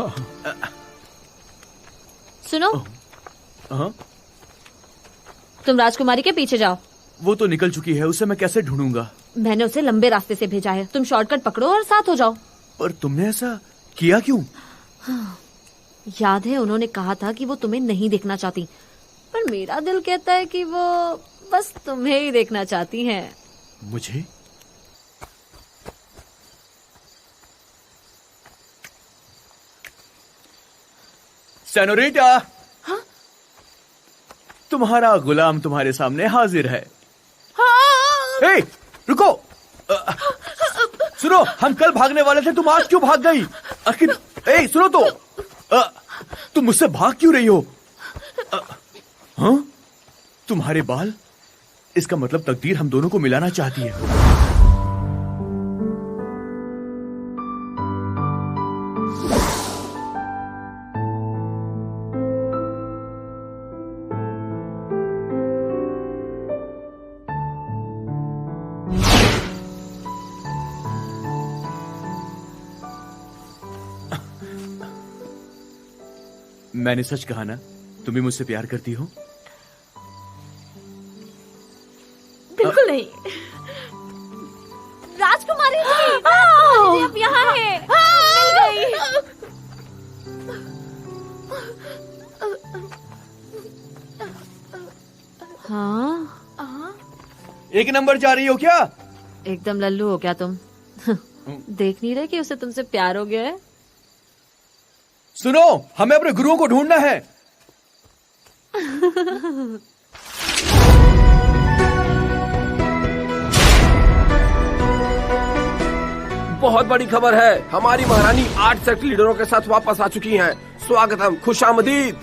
सुनो, तुम राजकुमारी के पीछे जाओ। वो तो निकल चुकी है, उसे मैं कैसे ढूंढूंगा? मैंने उसे लंबे रास्ते से भेजा है, तुम शॉर्टकट पकड़ो और साथ हो जाओ। पर तुमने ऐसा किया क्यों? याद है उन्होंने कहा था कि वो तुम्हें नहीं देखना चाहती, पर मेरा दिल कहता है कि वो बस तुम्हें ही देखना चाहती हैं। मुझे? सेनोरिटा, हाँ? तुम्हारा गुलाम तुम्हारे सामने हाजिर है। हाँ? ए, रुको। सुनो, हम कल भागने वाले थे, तुम आज क्यों भाग गई? आखिर सुनो तो, तुम मुझसे भाग क्यों रही हो? हाँ? तुम्हारे बाल? इसका मतलब तकदीर हम दोनों को मिलाना चाहती है। मैंने सच कहा ना, तुम भी मुझसे प्यार करती हो? बिल्कुल नहीं। राजकुमारी जी अब यहाँ है। मिल गई। हाँ? एक नंबर जा रही हो क्या? एकदम लल्लू हो क्या तुम? देख नहीं रहे कि उसे तुमसे प्यार हो गया है? सुनो, हमें अपने गुरुओं को ढूंढना है। बहुत बड़ी खबर है, हमारी महारानी 8 सेक्ट लीडरों के साथ वापस आ चुकी हैं। स्वागतम, खुशामदीद।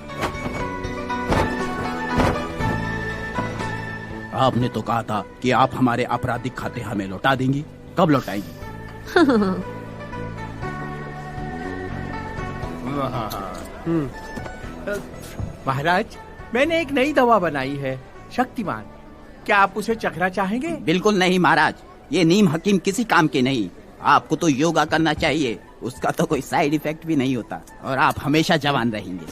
आपने तो कहा था कि आप हमारे आपराधिक खाते हमें लौटा देंगी, कब लौटाएंगी? महाराज, मैंने एक नई दवा बनाई है, शक्तिमान। क्या आप उसे चखना चाहेंगे? बिल्कुल नहीं महाराज, ये नीम हकीम किसी काम के नहीं। आपको तो योगा करना चाहिए, उसका तो कोई साइड इफेक्ट भी नहीं होता और आप हमेशा जवान रहेंगे।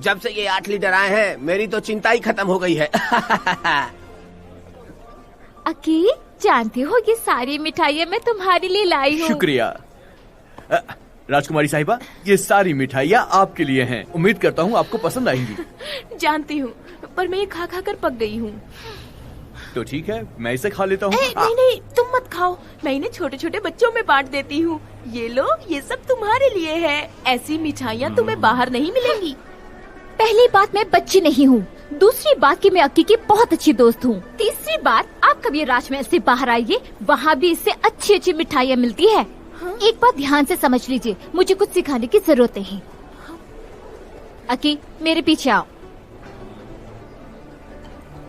जब से ये 8 लीटर आए हैं मेरी तो चिंता ही खत्म हो गई है। अकी, जानते हो ये सारी मिठाइयाँ मैं तुम्हारे लिए लाई हूँ। शुक्रिया राजकुमारी साहिबा, ये सारी मिठाइयाँ आपके लिए हैं। उम्मीद करता हूँ आपको पसंद आएंगी। जानती हूँ, पर मैं ये खा खा कर पक गई हूँ। तो ठीक है, मैं इसे खा लेता हूँ। नहीं नहीं, तुम मत खाओ, मैं इन्हें छोटे छोटे बच्चों में बांट देती हूँ। ये लो, ये सब तुम्हारे लिए है। ऐसी मिठाइयाँ तुम्हें बाहर नहीं मिलेंगी। पहली बात, मैं बच्ची नहीं हूँ। दूसरी बात कि मैं अक्की की बहुत अच्छी दोस्त हूँ। तीसरी बात, आप कभी राजमहल से बाहर आइए, वहाँ भी इससे अच्छी अच्छी मिठाइयाँ मिलती है। हाँ? एक बात ध्यान से समझ लीजिए, मुझे कुछ सिखाने की जरूरत नहीं। अक्की, मेरे पीछे आओ।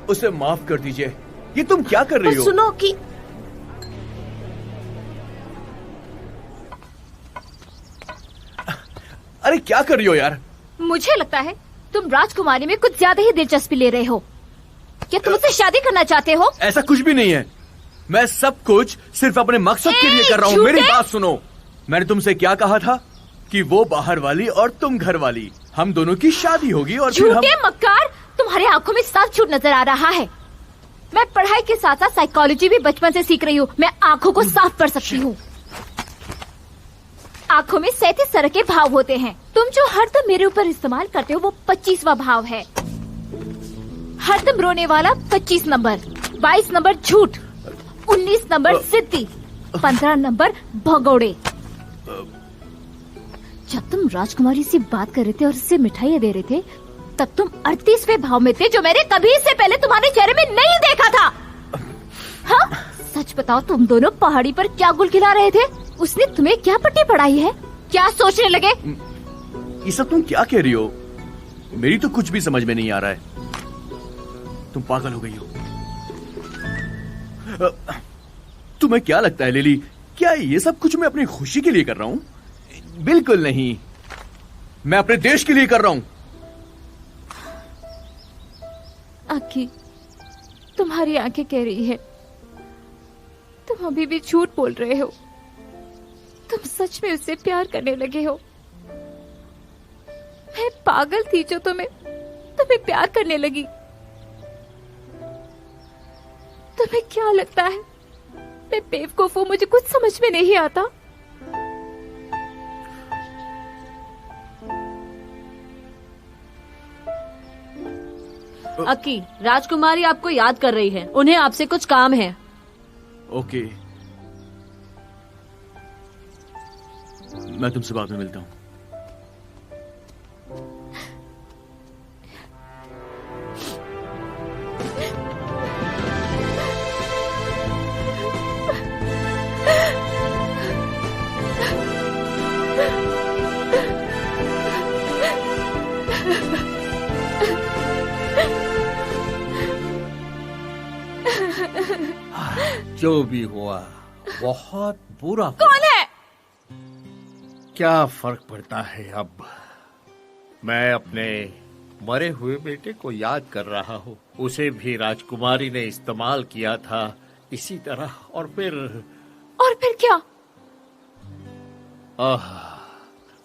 उसे माफ कर दीजिए, ये तुम क्या कर रही हो? सुनो कि अरे क्या कर रही हो यार? मुझे लगता है तुम राजकुमारी में कुछ ज्यादा ही दिलचस्पी ले रहे हो। क्या तुम उससे शादी करना चाहते हो? ऐसा कुछ भी नहीं है। मैं सब कुछ सिर्फ अपने मकसद के लिए कर रहा हूँ। मेरी बात सुनो, मैंने तुमसे क्या कहा था कि वो बाहर वाली और तुम घर वाली, हम दोनों की शादी होगी और फिर हम... झूठे मक्कार, तुम्हारी आंखों में साफ झूठ नजर आ रहा है। मैं पढ़ाई के साथ साथ साइकोलॉजी भी बचपन से सीख रही हूँ। मैं आंखों को साफ कर सकती हूँ। आंखों में 37 तरह के भाव होते हैं। तुम जो हरदम मेरे ऊपर इस्तेमाल करते हो वो 25वां भाव है। हरदम रोने वाला 25 नंबर, 22 नंबर झूठ, 19 नंबर जिद्दी, 15 नंबर भगोड़े। जब तुम राजकुमारी से बात कर रहे थे और उससे मिठाइयाँ दे रहे थे, तब तुम 38वें भाव में थे, जो मैंने कभी से पहले तुम्हारे चेहरे में नहीं देखा था। हाँ, सच बताओ, तुम दोनों पहाड़ी पर क्या गुल खिला रहे थे? उसने तुम्हें क्या पट्टी पढ़ाई है? क्या सोचने लगे? ये सब तुम क्या कह रही हो? मेरी तो कुछ भी समझ में नहीं आ रहा है। तुम पागल हो गई हो। तुम्हें क्या लगता है लिली, क्या ये सब कुछ मैं अपनी खुशी के लिए कर रहा हूँ? बिल्कुल नहीं, मैं अपने देश के लिए कर रहा हूँ। अक्की, तुम्हारी आंखें कह रही है तुम अभी भी झूठ बोल रहे हो। तुम सच में उससे प्यार करने लगे हो। मैं पागल थी जो तुम्हें प्यार करने लगी। तुम्हें क्या लगता है मैं बेवकूफ हूँ? मुझे कुछ समझ में नहीं आता। अक्की, राजकुमारी आपको याद कर रही है, उन्हें आपसे कुछ काम है। ओके, मैं तुमसे बाद में मिलता हूँ। जो भी हुआ बहुत बुरा। कौन है? क्या फर्क पड़ता है अब? मैं अपने मरे हुए बेटे को याद कर रहा हूँ। उसे भी राजकुमारी ने इस्तेमाल किया था इसी तरह। और फिर क्या?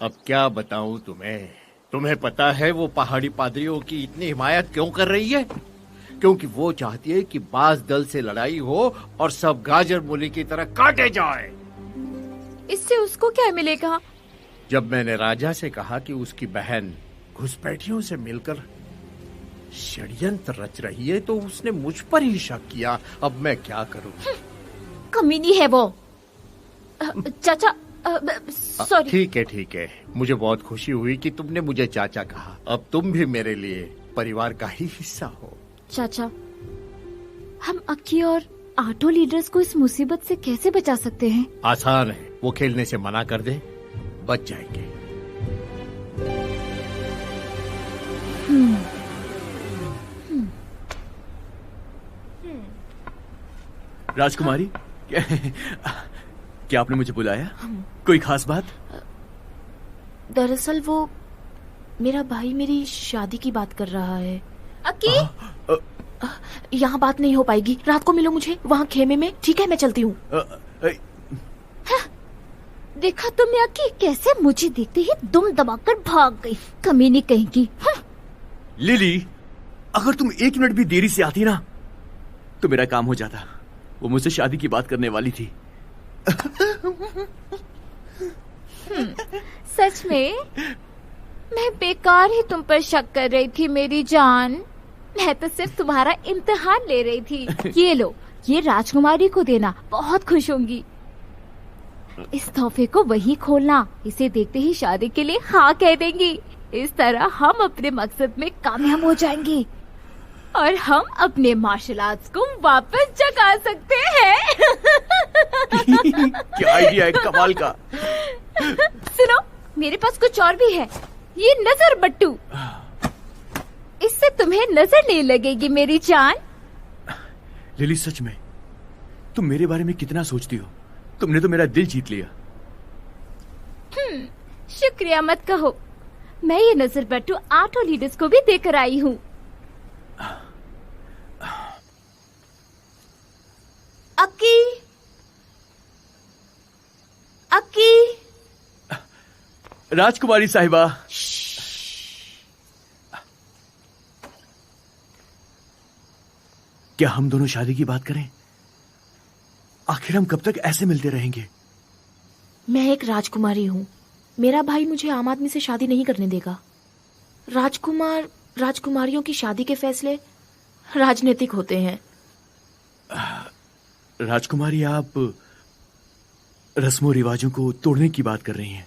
अब क्या बताऊं तुम्हें? तुम्हें पता है वो पहाड़ी पादरियों की इतनी हिमायत क्यों कर रही है? क्योंकि वो चाहती है कि बाज दल से लड़ाई हो और सब गाजर मूली की तरह काटे जाए। इससे उसको क्या मिलेगा? जब मैंने राजा से कहा कि उसकी बहन घुसपैठियों से मिलकर षड्यंत्र रच रही है, तो उसने मुझ पर ही शक किया। अब मैं क्या करूं? कमीनी है वो। चाचा, सॉरी। ठीक है, मुझे बहुत खुशी हुई कि तुमने मुझे चाचा कहा। अब तुम भी मेरे लिए परिवार का ही हिस्सा हो। चाचा, हम अक्की और आटो लीडर्स को इस मुसीबत से कैसे बचा सकते हैं? आसान है, वो खेलने से मना कर दे, बच जाएंगे। राजकुमारी, क्या आपने मुझे बुलाया? कोई खास बात? दरअसल वो मेरा भाई मेरी शादी की बात कर रहा है। अक्की, यहाँ बात नहीं हो पाएगी, रात को मिलो मुझे वहाँ खेमे में, ठीक है? मैं चलती हूँ। देखा तुमने अक्की, कैसे मुझे देखते ही दुम दबाकर भाग गई, कमीनी कहीं की। लिली, अगर तुम 1 मिनट भी देरी से आती ना तो मेरा काम हो जाता। वो मुझसे शादी की बात करने वाली थी। सच में मैं बेकार ही तुम पर शक कर रही थी मेरी जान। मैं तो सिर्फ तुम्हारा इम्तिहान ले रही थी। ये लो, ये राजकुमारी को देना, बहुत खुश होंगी। इस तोहफे को वही खोलना, इसे देखते ही शादी के लिए हाँ कह देंगी। इस तरह हम अपने मकसद में कामयाब हो जाएंगे और हम अपने मार्शल आर्ट्स को वापस जगा सकते हैं। क्या आइडिया है कमाल का। सुनो, मेरे पास कुछ और भी है। ये नजर बट्टू, इससे तुम्हें नजर नहीं लगेगी मेरी जान। लिली, सच में तुम मेरे बारे में कितना सोचती हो। तुमने तो मेरा दिल जीत लिया। शुक्रिया मत कहो। मैं ये नजर बट्टू आटो लीडर्स को भी देकर आई हूँ। अक्की, अक्की। राजकुमारी साहिबा, क्या हम दोनों शादी की बात करें? आखिर हम कब तक ऐसे मिलते रहेंगे? मैं एक राजकुमारी हूँ। मेरा भाई मुझे आम आदमी से शादी नहीं करने देगा। राजकुमारियों की शादी के फैसले राजनीतिक होते हैं। राजकुमारी, आप रस्मों रिवाजों को तोड़ने की बात कर रही हैं।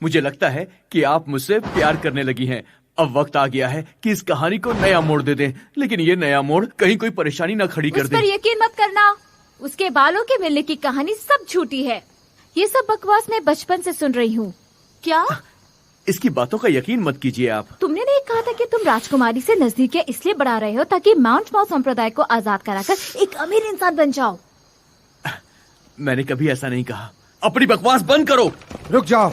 मुझे लगता है कि आप मुझसे प्यार करने लगी हैं। अब वक्त आ गया है कि इस कहानी को नया मोड़ दे दें, लेकिन ये नया मोड़ कहीं कोई परेशानी न खड़ी कर उस दे। पर यकीन मत करना, उसके बालों के मिलने की कहानी सब झूठी है। ये सब बकवास मैं बचपन से सुन रही हूँ। क्या? इसकी बातों का यकीन मत कीजिए आप। तुमने नहीं कहा था कि तुम राजकुमारी से नजदीकियां इसलिए बढ़ा रहे हो ताकि माउंट माउ संप्रदाय को आजाद कराकर एक अमीर इंसान बन जाओ? मैंने कभी ऐसा नहीं कहा। अपनी बकवास बंद करो। रुक जाओ।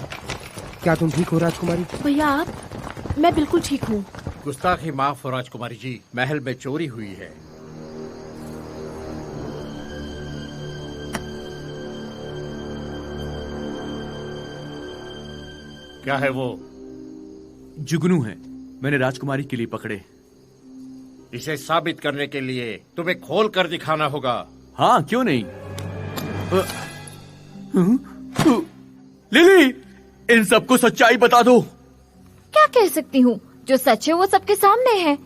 क्या तुम ठीक हो राजकुमारी? भैया आप? मैं बिल्कुल ठीक हूँ। गुस्ताखी माफ हो राजकुमारी जी, महल में चोरी हुई है। क्या है वो? जुगनू है, मैंने राजकुमारी के लिए पकड़े। इसे साबित करने के लिए तुम्हें खोल कर दिखाना होगा। हाँ, क्यों नहीं। लिली, इन सबको सच्चाई बता दो। क्या कह सकती हूँ? जो सच है वो सबके सामने है।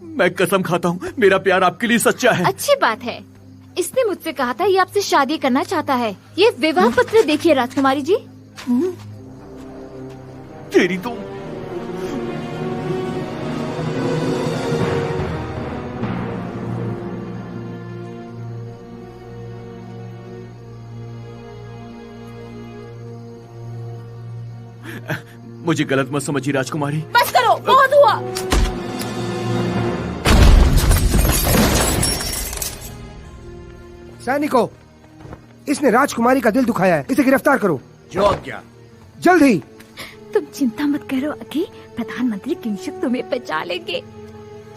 मैं कसम खाता हूँ, मेरा प्यार आपके लिए सच्चा है। अच्छी बात है। इसने मुझसे कहा था ये आपसे शादी करना चाहता है। ये विवाह पत्र देखिए राजकुमारी जी। तेरी तो मुझे गलत मत समझिए राजकुमारी। बस करो, बहुत हुआ। सैनिकों, इसने राजकुमारी का दिल दुखाया है, इसे गिरफ्तार करो। जो आज्ञा। जल्द ही। तुम चिंता मत करो अकी, प्रधानमंत्री किंशुक तुम्हें बचा लेंगे।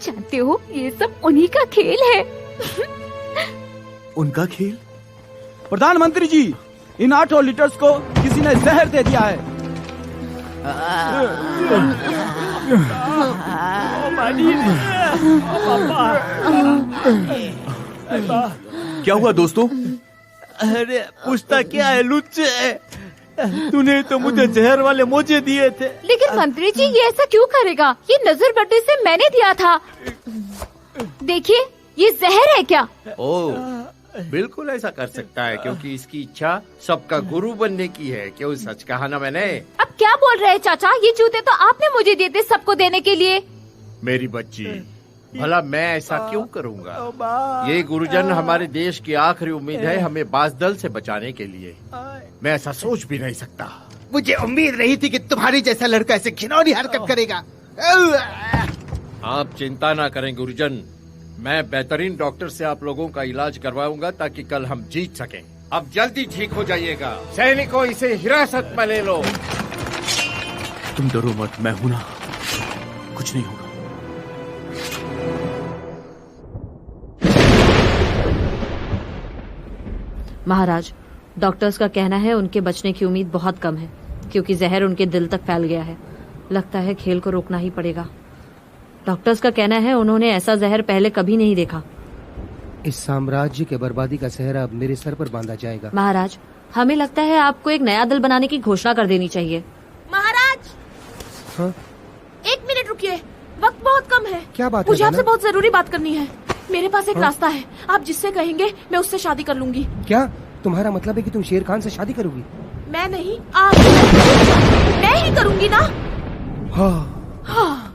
जानते हो ये सब उन्हीं का खेल है। उनका खेल? प्रधानमंत्री जी, इन 8 लीटर्स को किसी ने जहर दे दिया है। क्या हुआ दोस्तों? अरे पूछता क्या है लुच्चे, तूने तो मुझे जहर वाले मोजे दिए थे। लेकिन मंत्री जी ये ऐसा क्यों करेगा? ये नजर बट्टे से मैंने दिया था। देखिए ये जहर है क्या? ओह, बिल्कुल ऐसा कर सकता है क्योंकि इसकी इच्छा सबका गुरु बनने की है। क्यों, सच कहा ना मैंने? अब क्या बोल रहे हैं चाचा? ये जूते तो आपने मुझे दिए थे सबको देने के लिए। मेरी बच्ची, भला मैं ऐसा क्यों करूंगा? ये गुरुजन हमारे देश की आखिरी उम्मीद है, हमें बाजदल से बचाने के लिए। मैं ऐसा सोच भी नहीं सकता। मुझे उम्मीद नहीं थी कि तुम्हारी जैसा लड़का ऐसे घिनौनी हरकत करेगा। आप चिंता ना करें गुरुजन, मैं बेहतरीन डॉक्टर से आप लोगों का इलाज करवाऊंगा ताकि कल हम जीत सकें। अब जल्दी ठीक हो जाइएगा। सैनिकों, इसे हिरासत में ले लो। तुम डरो मत, मैं हूं ना, कुछ नहीं होगा। महाराज, डॉक्टर्स का कहना है उनके बचने की उम्मीद बहुत कम है, क्योंकि जहर उनके दिल तक फैल गया है। लगता है खेल को रोकना ही पड़ेगा। डॉक्टर्स का कहना है उन्होंने ऐसा जहर पहले कभी नहीं देखा। इस साम्राज्य के बर्बादी का सहरा अब मेरे सर पर बांधा जाएगा। महाराज, हमें लगता है आपको एक नया दल बनाने की घोषणा कर देनी चाहिए। महाराज, हाँ? 1 मिनट रुकिए, वक्त बहुत कम है। क्या बात है? मुझे आपसे बहुत जरूरी बात करनी है। मेरे पास एक हाँ? रास्ता है, आप जिससे कहेंगे मैं उससे शादी कर लूंगी। क्या तुम्हारा मतलब है कि तुम शेर खान से शादी करोगी? मैं नहीं, आप। मैं ही करूंगी ना। हाँ। हाँ।